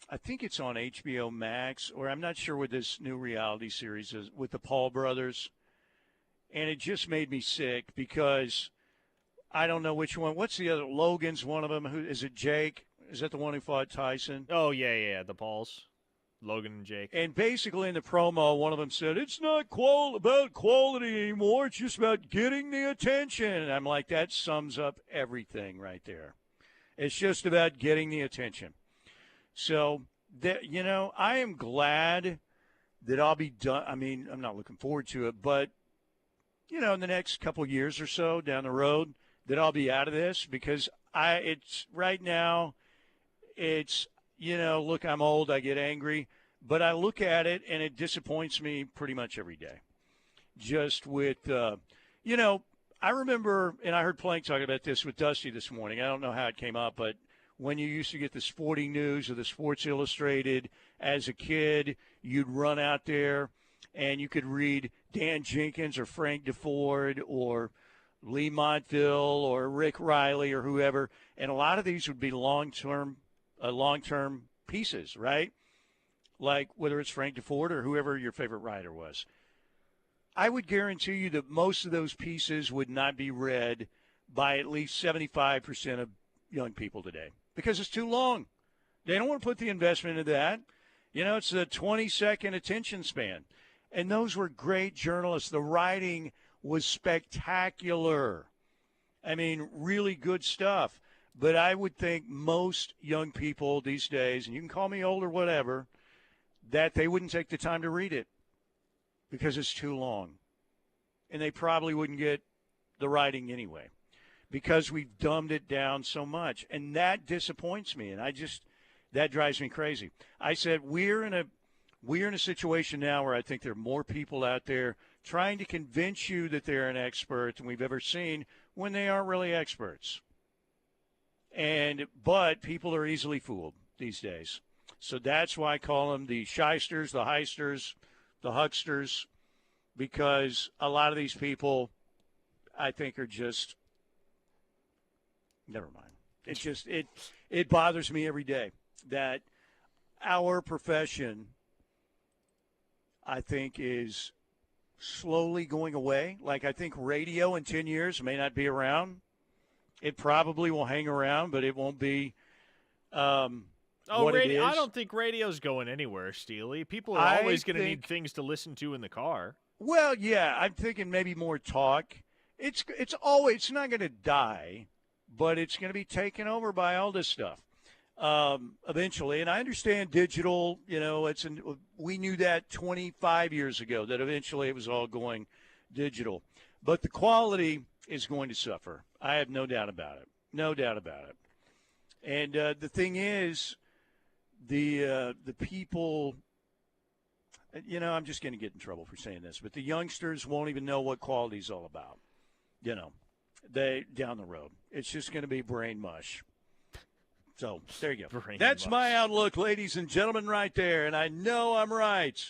I think it's on HBO Max, or I'm not sure what this new reality series is, with the Paul brothers. And it just made me sick because I don't know which one. What's the other? Logan's one of them. Who is it? Jake? Is that the one who fought Tyson? Oh, yeah, the Pauls. Logan and Jake. And basically in the promo, one of them said, it's not about quality anymore. It's just about getting the attention. And I'm like, that sums up everything right there. It's just about getting the attention. So, I am glad that I'll be done. I mean, I'm not looking forward to it, but, in the next couple of years or so down the road, that I'll be out of this because it's right now, it's, look, I'm old, I get angry, but I look at it and it disappoints me pretty much every day. Just with, I remember, and I heard Plank talking about this with Dusty this morning. I don't know how it came up, but when you used to get the Sporting News or the Sports Illustrated as a kid, you'd run out there and you could read Dan Jenkins or Frank DeFord or Lee Montville or Rick Riley or whoever, and a lot of these would be long-term pieces, right? Like whether it's Frank DeFord or whoever your favorite writer was. I would guarantee you that most of those pieces would not be read by at least 75% of young people today because it's too long. They don't want to put the investment into that. It's a 20-second attention span. And those were great journalists. The writing was spectacular. I mean, really good stuff. But I would think most young people these days, and you can call me old or whatever, that they wouldn't take the time to read it because it's too long. And they probably wouldn't get the writing anyway because we've dumbed it down so much. And that disappoints me, and that drives me crazy. I said we're in a situation now where I think there are more people out there trying to convince you that they're an expert than we've ever seen when they aren't really experts. But people are easily fooled these days. So that's why I call them the shysters, the heisters, the hucksters, because a lot of these people, I think, are just – never mind. It's just – it bothers me every day that our profession, I think, is slowly going away. Like, I think radio in 10 years may not be around. It probably will hang around, but it won't be what it is. I don't think radio's going anywhere, Steely. People are always going to need things to listen to in the car. Well, yeah, I'm thinking maybe more talk. It's not going to die, but it's going to be taken over by all this stuff eventually. And I understand digital. We knew that 25 years ago that eventually it was all going digital, but the quality is going to suffer. I have no doubt about it. No doubt about it. And the thing is, the people, I'm just going to get in trouble for saying this, but the youngsters won't even know what quality is all about. They down the road. It's just going to be brain mush. So there you go. That's my outlook, ladies and gentlemen, right there. And I know I'm right.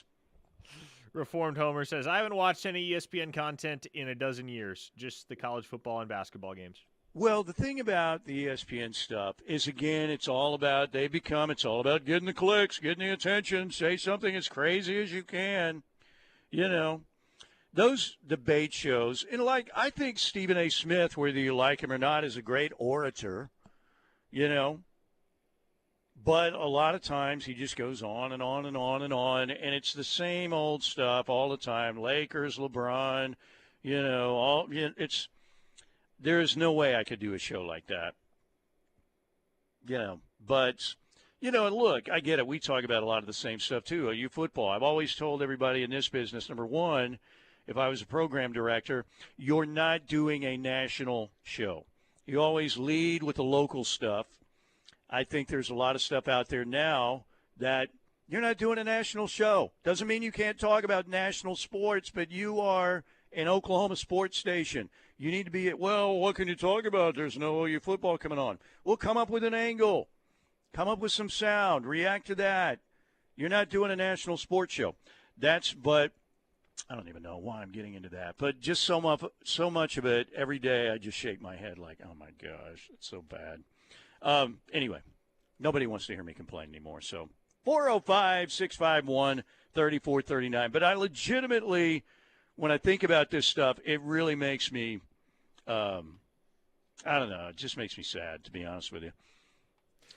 Reformed Homer says, I haven't watched any ESPN content in a dozen years, just the college football and basketball games. Well, the thing about the ESPN stuff is, again, it's all about getting the clicks, getting the attention, say something as crazy as you can. Those debate shows, and I think Stephen A. Smith, whether you like him or not, is a great orator, But a lot of times he just goes on and on and on and on, and it's the same old stuff all the time. Lakers, LeBron, there is no way I could do a show like that. But, look, I get it. We talk about a lot of the same stuff, too. OU football. I've always told everybody in this business, number one, if I was a program director, you're not doing a national show. You always lead with the local stuff. I think there's a lot of stuff out there now that you're not doing a national show. Doesn't mean you can't talk about national sports, but you are an Oklahoma sports station. You need to be what can you talk about? There's no OU football coming on. Well, come up with an angle. Come up with some sound. React to that. You're not doing a national sports show. But I don't even know why I'm getting into that. But just so much of it, every day I just shake my head like, oh, my gosh, it's so bad. Anyway, nobody wants to hear me complain anymore. So 405-651-3439. But I legitimately, when I think about this stuff, it really makes me, I don't know, it just makes me sad, to be honest with you.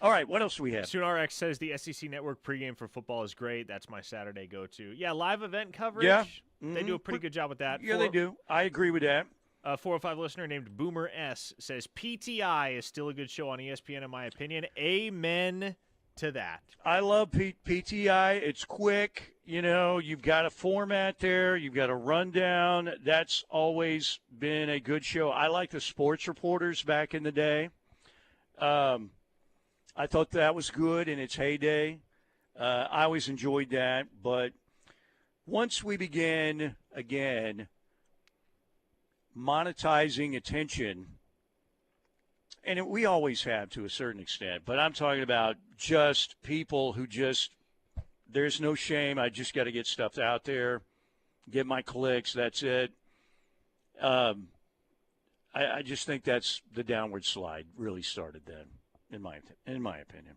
All right, what else do we have? SoonRx says the SEC Network pregame for football is great. That's my Saturday go-to. Yeah, live event coverage. Yeah. They do a pretty good job with that. Yeah, they do. I agree with that. A 405 listener named Boomer S says PTI is still a good show on ESPN, in my opinion. Amen to that. I love PTI. It's quick. You know, you've got a format there. You've got a rundown. That's always been a good show. I like the sports reporters back in the day. I thought that was good in its heyday. I always enjoyed that. But once we began, again, monetizing attention, and we always have to a certain extent, but I'm talking about just people who just, there's no shame. I just got to get stuff out there, get my clicks, that's it. I just think that's the downward slide really started then, in my opinion.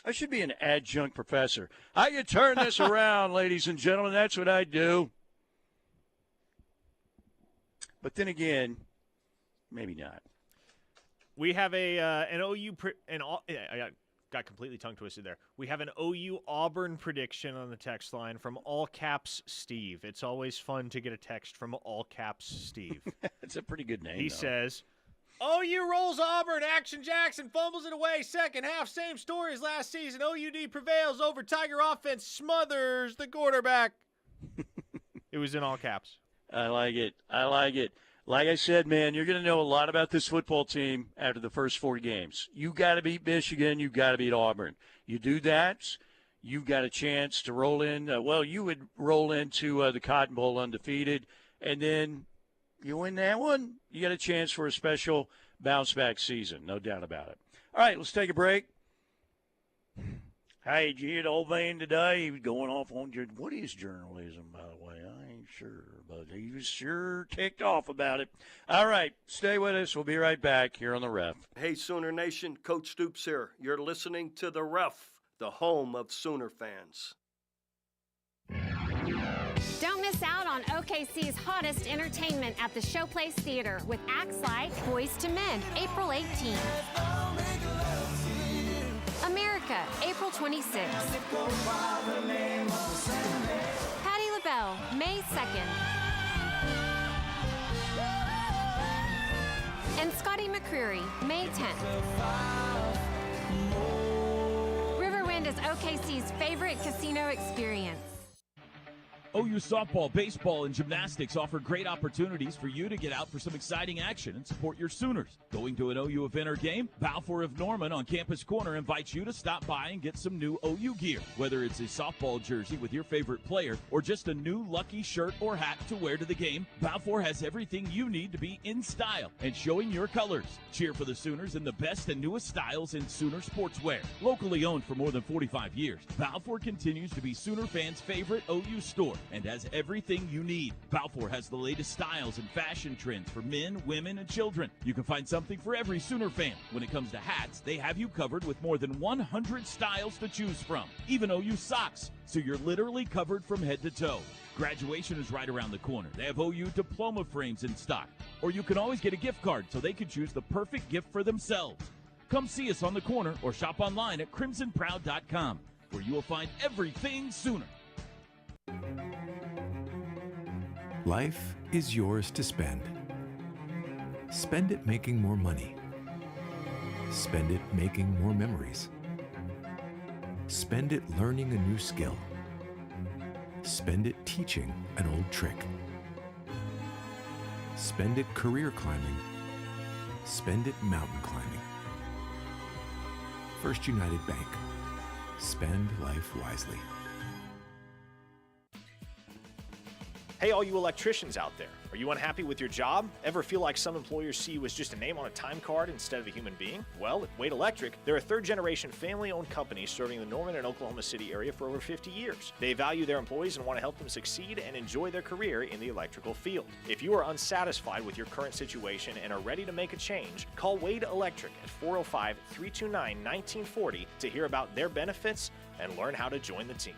I should be an adjunct professor. I could turn this around, ladies and gentlemen. That's what I do. But then again, maybe not. We have an OU I got completely tongue twisted there. We have an OU Auburn prediction on the text line from All Caps Steve. It's always fun to get a text from All Caps Steve. It's a pretty good name. He though. says, OU rolls Auburn. Action Jackson fumbles it away. Second half, same story as last season. OUD prevails over Tiger offense, smothers the quarterback. It was in all caps. I like it. Like I said, man, you're going to know a lot about this football team after the first 4 games. You got to beat Michigan. You got to beat Auburn. You do that, you've got a chance to roll in. You would roll into the Cotton Bowl undefeated, and then you win that one, you got a chance for a special bounce-back season, no doubt about it. All right, let's take a break. Hey, did you hear the old man today? He was going off on what is journalism, by the way? I ain't sure, but he was sure ticked off about it. All right, stay with us. We'll be right back here on The Ref. Hey, Sooner Nation, Coach Stoops here. You're listening to The Ref, the home of Sooner fans. Don't miss out on OKC's hottest entertainment at the Showplace Theater with acts like Boys to Men, April 18th. America, April 26th. Patti LaBelle, May 2nd. And Scotty McCreery, May 10th. Riverwind is OKC's favorite casino experience. OU softball, baseball, and gymnastics offer great opportunities for you to get out for some exciting action and support your Sooners. Going to an OU event or game? Balfour of Norman on Campus Corner invites you to stop by and get some new OU gear. Whether it's a softball jersey with your favorite player or just a new lucky shirt or hat to wear to the game, Balfour has everything you need to be in style and showing your colors. Cheer for the Sooners in the best and newest styles in Sooner sportswear. Locally owned for more than 45 years, Balfour continues to be Sooner fans' favorite OU store and has everything you need. Balfour has the latest styles and fashion trends for men, women, and children. You can find something for every Sooner fan. When it comes to hats, they have you covered with more than 100 styles to choose from. Even OU socks, so you're literally covered from head to toe. Graduation is right around the corner. They have OU diploma frames in stock. Or you can always get a gift card so they can choose the perfect gift for themselves. Come see us on the corner or shop online at crimsonproud.com, where you will find everything Sooner. Life is yours to spend. Spend it making more money. Spend it making more memories. Spend it learning a new skill. Spend it teaching an old trick. Spend it career climbing. Spend it mountain climbing. First United Bank. Spend life wisely. Hey, all you electricians out there. Are you unhappy with your job? Ever feel like some employers see you as just a name on a time card instead of a human being? Well, at Wade Electric, they're a third-generation family-owned company serving the Norman and Oklahoma City area for over 50 years. They value their employees and want to help them succeed and enjoy their career in the electrical field. If you are unsatisfied with your current situation and are ready to make a change, call Wade Electric at 405-329-1940 to hear about their benefits and learn how to join the team.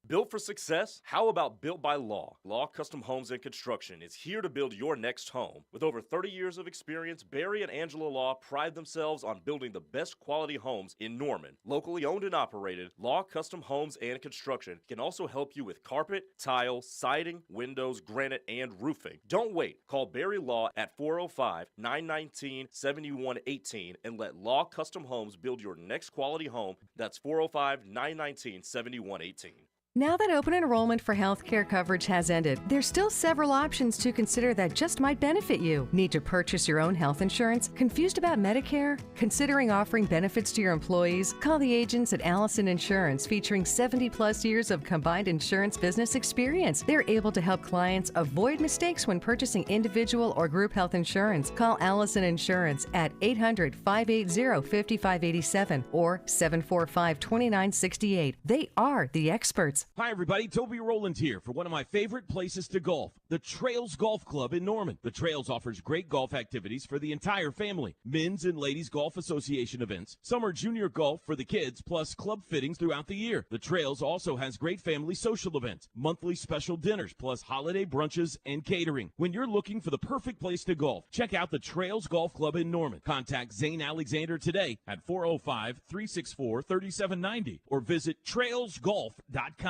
Built for success? How about Built by Law? Law Custom Homes and Construction is here to build your next home. With over 30 years of experience, Barry and Angela Law pride themselves on building the best quality homes in Norman. Locally owned and operated, Law Custom Homes and Construction can also help you with carpet, tile, siding, windows, granite, and roofing. Don't wait. Call Barry Law at 405-919-7118 and let Law Custom Homes build your next quality home. That's 405-919-7118. Now that open enrollment for healthcare coverage has ended, there's still several options to consider that just might benefit you. Need to purchase your own health insurance? Confused about Medicare? Considering offering benefits to your employees? Call the agents at Allison Insurance, featuring 70-plus years of combined insurance business experience. They're able to help clients avoid mistakes when purchasing individual or group health insurance. Call Allison Insurance at 800-580-5587 or 745-2968. They are the experts. Hi, everybody. Toby Rowland here for one of my favorite places to golf, the Trails Golf Club in Norman. The Trails offers great golf activities for the entire family. Men's and Ladies Golf Association events, summer junior golf for the kids, plus club fittings throughout the year. The Trails also has great family social events, monthly special dinners, plus holiday brunches and catering. When you're looking for the perfect place to golf, check out the Trails Golf Club in Norman. Contact Zane Alexander today at 405-364-3790 or visit trailsgolf.com.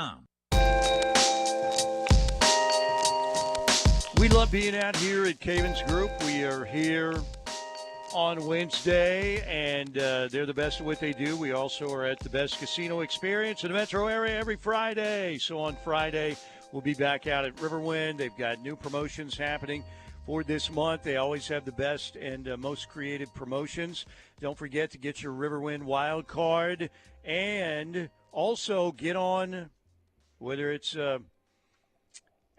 We love being out here at Caven's Group. We are here on Wednesday, and they're the best at what they do. We also are at the best casino experience in the metro area every Friday. So on Friday, we'll be back out at Riverwind. They've got new promotions happening for this month. They always have the best and most creative promotions. Don't forget to get your Riverwind wild card, and also get on, whether it's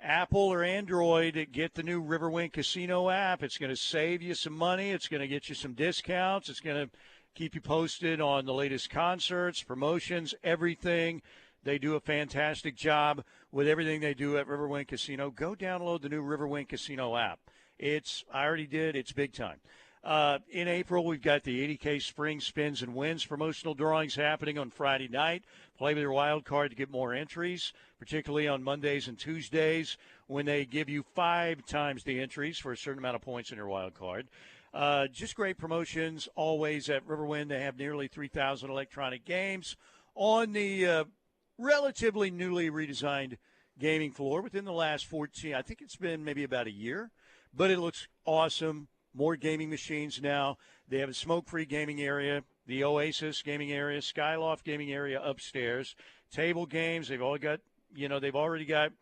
Apple or Android, get the new Riverwind Casino app. It's going to save you some money. It's going to get you some discounts. It's going to keep you posted on the latest concerts, promotions, everything. They do a fantastic job with everything they do at Riverwind Casino. Go download the new Riverwind Casino app. I already did. It's big time. In April, we've got the 80K Spring Spins and Wins promotional drawings happening on Friday night. Play with your wild card to get more entries, particularly on Mondays and Tuesdays when they give you 5 times the entries for a certain amount of points in your wild card. Just great promotions always at Riverwind. They have nearly 3,000 electronic games on the relatively newly redesigned gaming floor within the last 14. I think it's been maybe about a year, but it looks awesome. More gaming machines now. They have a smoke-free gaming area, the Oasis gaming area, Skyloft gaming area upstairs, table games. They've already got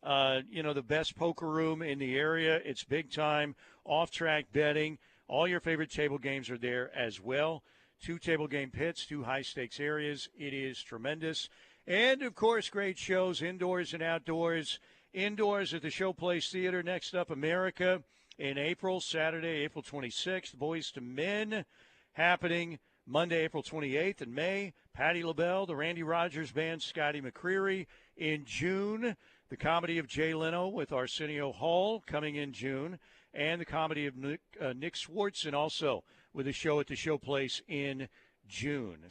the best poker room in the area. It's big time. Off-track betting. All your favorite table games are there as well. 2 table game pits, 2 high-stakes areas. It is tremendous. And, of course, great shows indoors and outdoors. Indoors at the Showplace Theater. Next up, America. In April, Saturday, April 26th, Boys to Men, happening Monday, April 28th. In May, Patti LaBelle, the Randy Rogers Band, Scotty McCreery. In June, the comedy of Jay Leno with Arsenio Hall, coming in June. And the comedy of Nick Swartzen, also with a show at the Showplace in June.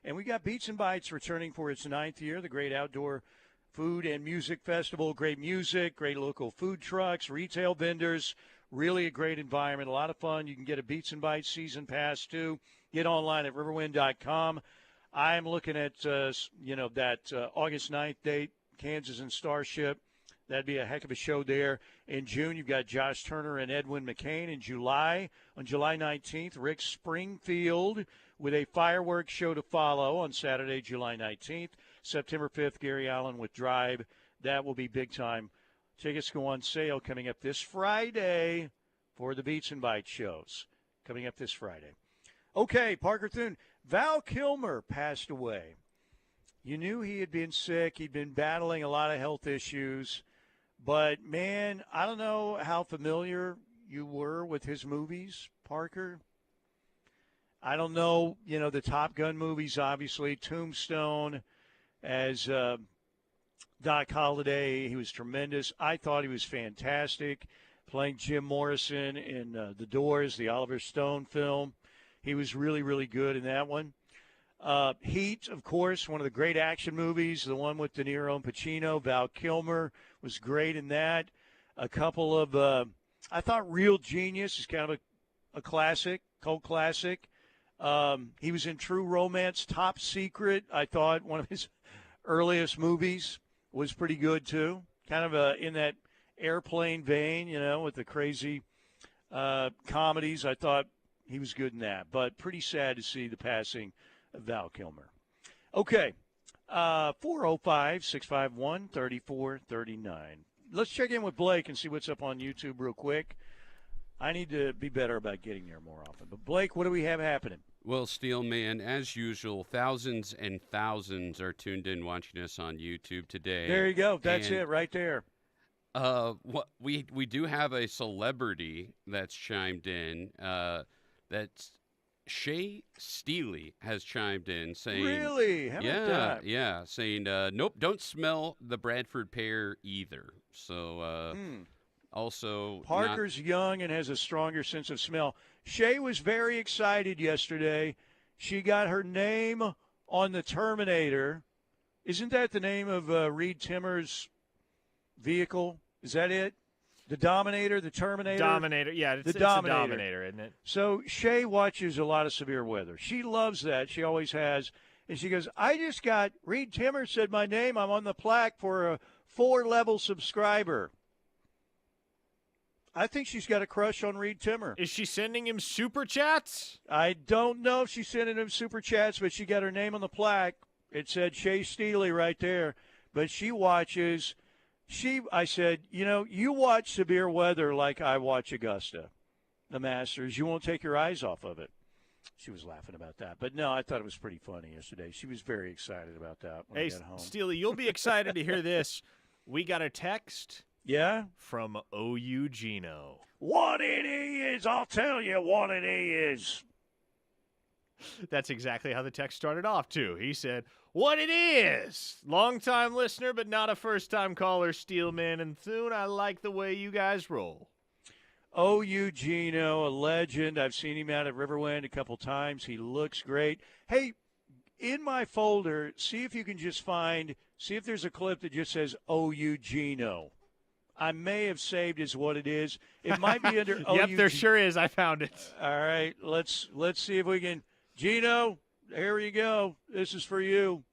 And we got Beats and Bites returning for its 9th year, the great outdoor food and music festival. Great music, great local food trucks, retail vendors, really a great environment, a lot of fun. You can get a Beats and Bites season pass too. Get online at riverwind.com. I'm looking at that August 9th date, Kansas and Starship. That'd be a heck of a show there. In June, you've got Josh Turner and Edwin McCain. In July, on July 19th, Rick Springfield with a fireworks show to follow on Saturday, July 19th. September 5th, Gary Allen with Drive. That will be big time. Tickets go on sale coming up this Friday for the Beats and Bites shows. Coming up this Friday. Okay, Parker Thune. Val Kilmer passed away. You knew he had been sick. He'd been battling a lot of health issues. But, man, I don't know how familiar you were with his movies, Parker. I don't know, the Top Gun movies, obviously, Tombstone, as Doc Holliday. He was tremendous. I thought he was fantastic, playing Jim Morrison in The Doors, the Oliver Stone film. He was really, really good in that one. Heat, of course, one of the great action movies, the one with De Niro and Pacino. Val Kilmer was great in that. A couple of, I thought Real Genius is kind of a classic, cult classic. He was in True Romance, Top Secret. I thought one of his earliest movies was pretty good, too. Kind of in that airplane vein, with the crazy comedies. I thought he was good in that. But pretty sad to see the passing of Val Kilmer. Okay, 405-651-3439. Let's check in with Blake and see what's up on YouTube real quick. I need to be better about getting there more often. But, Blake, what do we have happening? Well, Steelman, as usual, thousands and thousands are tuned in watching us on YouTube today. There you go. That's it right there. We do have a celebrity that's chimed in. That's Shay Steely has chimed in saying, really? How about that? Yeah, saying, nope, don't smell the Bradford pear either. So, also, Parker's young and has a stronger sense of smell. Shay was very excited yesterday. She got her name on the Terminator. Isn't that the name of Reed Timmer's vehicle? Is that it? The Dominator, the Terminator? Dominator, yeah, it's a Dominator, isn't it? So Shay watches a lot of severe weather. She loves that. She always has. And she goes, I just got, Reed Timmer said my name. I'm on the plaque for a 4-level subscriber. I think she's got a crush on Reed Timmer. Is she sending him super chats? I don't know if she's sending him super chats, but she got her name on the plaque. It said Shay Steely right there. But she watches. I said, you watch severe weather like I watch Augusta, the Masters. You won't take your eyes off of it. She was laughing about that. But, no, I thought it was pretty funny yesterday. She was very excited about that when I got home. Steely, you'll be excited to hear this. We got a text. Yeah? From OU Gino. What it is, I'll tell you what it is. That's exactly how the text started off, too. He said, what it is. Long-time listener, but not a first-time caller, Steelman and Thune. I like the way you guys roll. OU Gino, a legend. I've seen him out at Riverwind a couple times. He looks great. Hey, in my folder, see if you can just see if there's a clip that just says OU Gino. I may have saved is what it is. It might be under OU. Yep, there sure is. I found it. All right, let's see if we can. Gino, here you go. This is for you.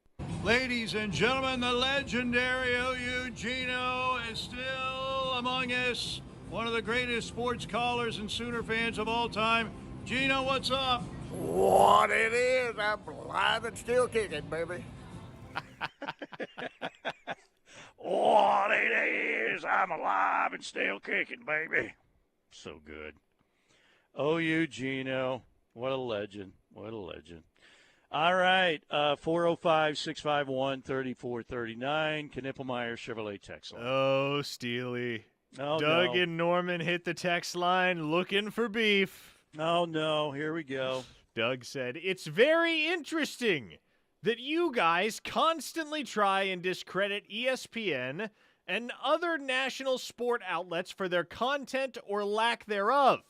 Ladies and gentlemen, the legendary OU Gino is still among us. One of the greatest sports callers and Sooner fans of all time. Gino, what's up? What it is, I'm alive and still kicking, baby. What it is, I'm alive and still kicking, baby. So good. OU Gino, what a legend. What a legend. All right, 405-651-3439, Knippelmeyer Chevrolet text line. Oh, Steely. Oh, Doug no. and Norman hit the text line looking for beef. Oh, no, here we go. Doug said, it's very interesting that you guys constantly try and discredit ESPN and other national sport outlets for their content or lack thereof.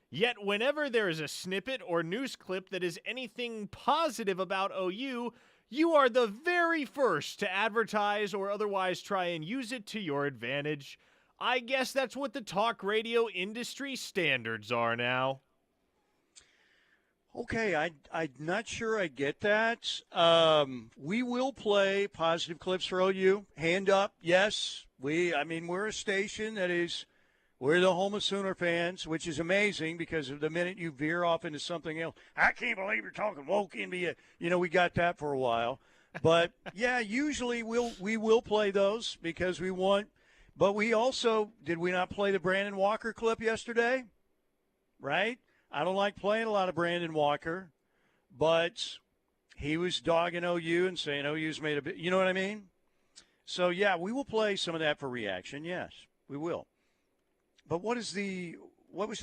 Yet whenever there is a snippet or news clip that is anything positive about OU, you are the very first to advertise or otherwise try and use it to your advantage. I guess that's what the talk radio industry standards are now. Okay, I'm not sure I get that. We will play positive clips for OU. Hand up, yes. We're a station that is, we're the home of Sooner fans, which is amazing because of the minute you veer off into something else. I can't believe you're talking woke NBA. We got that for a while. But, yeah, usually we will play those because we want. But we also, did we not play the Brandon Walker clip yesterday? Right? I don't like playing a lot of Brandon Walker, but he was dogging OU and saying OU's made a bit. You know what I mean? So, yeah, we will play some of that for reaction. Yes, we will. But what was the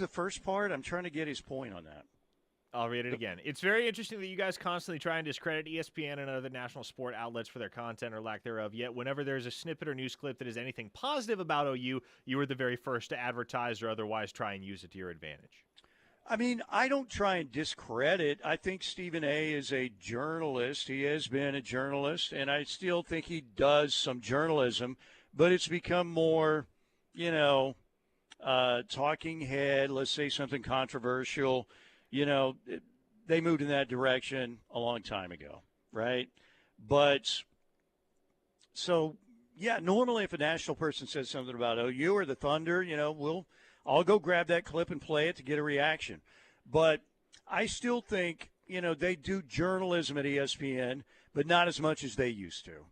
first part? I'm trying to get his point on that. I'll read it again. It's very interesting that you guys constantly try and discredit ESPN and other national sport outlets for their content or lack thereof. Yet whenever there's a snippet or news clip that is anything positive about OU, you are the very first to advertise or otherwise try and use it to your advantage. I mean, I don't try and discredit. I think Stephen A. is a journalist. He has been a journalist, and I still think he does some journalism, but it's become more, talking head, let's say something controversial. They moved in that direction a long time ago, right? But so, yeah, normally if a national person says something about OU or the Thunder, I'll go grab that clip and play it to get a reaction. But I still think, they do journalism at ESPN, but not as much as they used to.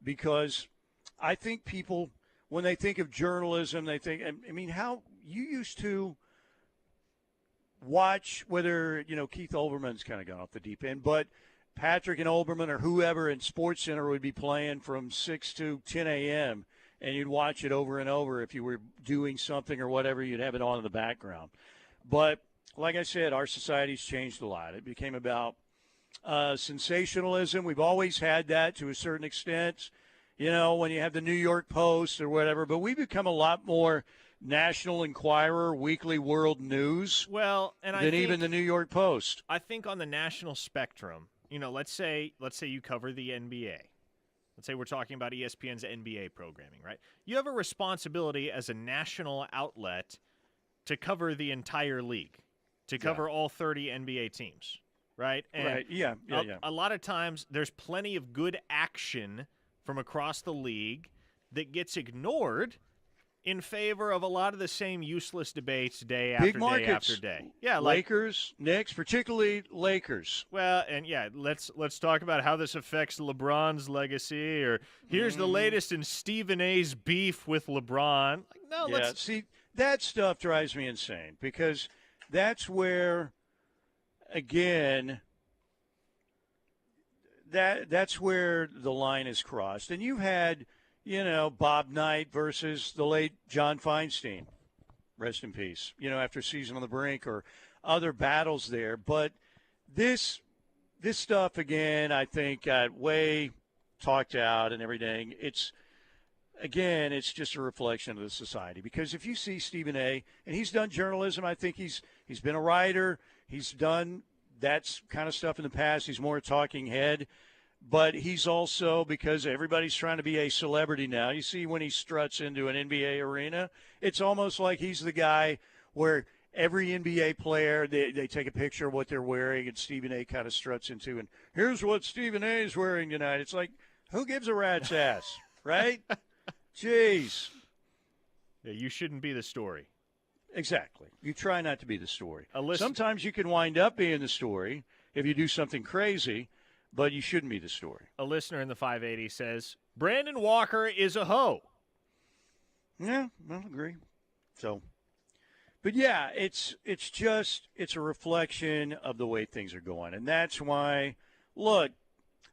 Because I think people, when they think of journalism, they think, how you used to watch whether, Keith Olbermann's kind of gone off the deep end, but Patrick and Olbermann or whoever in SportsCenter would be playing from 6 to 10 a.m., and you'd watch it over and over. If you were doing something or whatever, you'd have it on in the background. But like I said, our society's changed a lot. It became about sensationalism. We've always had that to a certain extent, when you have the New York Post or whatever. But we've become a lot more National Enquirer, Weekly World News than even the New York Post. I think on the national spectrum, let's say you cover the NBA. Let's say we're talking about ESPN's NBA programming, right? You have a responsibility as a national outlet to cover the entire league, to cover all 30 NBA teams, right? And right, yeah. A lot of times there's plenty of good action from across the league that gets ignored in favor of a lot of the same useless debates day after day after day. Yeah, Lakers, Knicks, particularly Lakers. Well, and let's talk about how this affects LeBron's legacy, or here's the latest in Stephen A's beef with LeBron. See, that stuff drives me insane because that's where, again, that's where the line is crossed. And you had Bob Knight versus the late John Feinstein, rest in peace, after Season on the Brink or other battles there. But this stuff, again, I think got way talked out and everything. It's just a reflection of the society. Because if you see Stephen A., and he's done journalism, I think he's been a writer. He's done that kind of stuff in the past. He's more a talking head. But he's also, because everybody's trying to be a celebrity now, you see when he struts into an NBA arena, it's almost like he's the guy where every NBA player, they take a picture of what they're wearing, and Stephen A. kind of struts into, and here's what Stephen A. is wearing tonight. It's like, who gives a rat's ass, right? Jeez. Yeah, you shouldn't be the story. Exactly. You try not to be the story. Alyssa, sometimes you can wind up being the story if you do something crazy, but you shouldn't be the story. A listener in the 580 says, Brandon Walker is a hoe. Yeah, I'll agree. So, but yeah, it's a reflection of the way things are going. And that's why, look,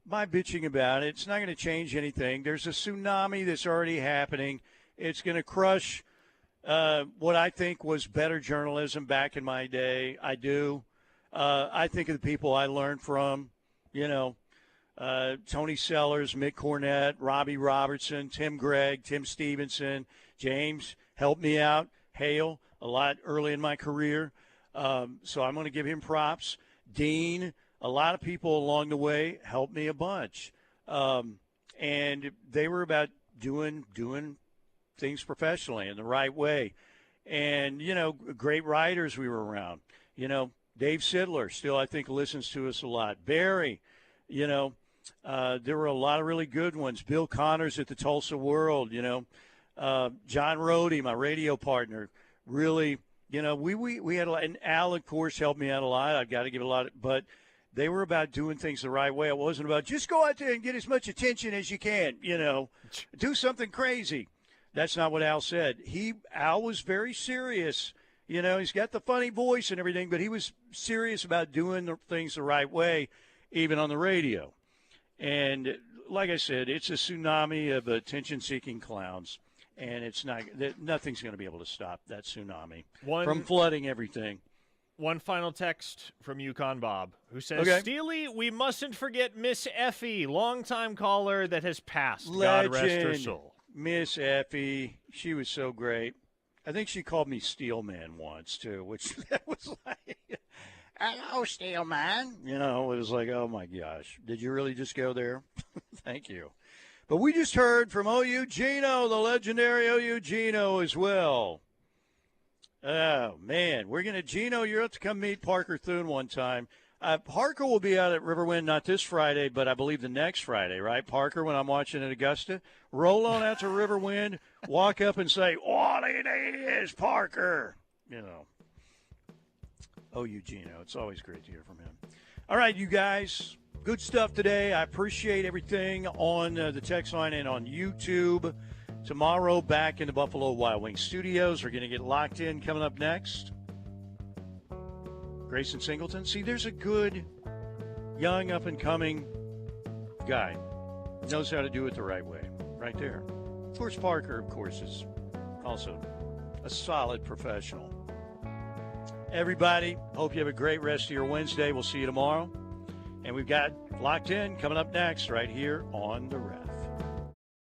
my bitching about it's not going to change anything. There's a tsunami that's already happening. It's going to crush what I think was better journalism back in my day. I do. I think of the people I learned from, Tony Sellers, Mick Cornett, Robbie Robertson, Tim Gregg, Tim Stevenson, James helped me out, Hale, a lot early in my career. So I'm going to give him props. Dean, a lot of people along the way helped me a bunch. And they were about doing things professionally in the right way. And, great writers we were around. Dave Sidler still, I think, listens to us a lot. Barry, there were a lot of really good ones. Bill Connors at the Tulsa World, John Rohde, my radio partner, really, we had a lot. And Al, of course, helped me out a lot. I've got to give a lot. But they were about doing things the right way. It wasn't about just go out there and get as much attention as you can, do something crazy. That's not what Al said. Al was very serious. He's got the funny voice and everything, but he was serious about doing the things the right way, even on the radio. And like I said, it's a tsunami of attention-seeking clowns, and nothing's going to be able to stop that tsunami from flooding everything. One final text from Yukon Bob, who says, Steely, we mustn't forget Miss Effie, longtime caller that has passed. Legend. God rest her soul. Miss Effie, she was so great. I think she called me Steelman once, too, which that was like, hello, Steelman. You know, it was like, oh, my gosh. Did you really just go there? Thank you. But we just heard from OU Gino, the legendary OU Gino as well. Oh, man. Gino, you're up to come meet Parker Thune one time. Parker will be out at Riverwind not this Friday, but I believe the next Friday, right, Parker, when I'm watching at Augusta? Roll on out to Riverwind, walk up and say, what it is, Parker. You know. OU Gino. It's always great to hear from him. All right, you guys. Good stuff today. I appreciate everything on the text line and on YouTube. Tomorrow, back in the Buffalo Wild Wings studios. We're going to get locked in coming up next. Grayson Singleton. See, there's a good, young, up-and-coming guy. Knows how to do it the right way. Right there. Of course, Parker, of course, is also a solid professional. Everybody, hope you have a great rest of your Wednesday. We'll see you tomorrow. And we've got Locked In coming up next right here on The Ref.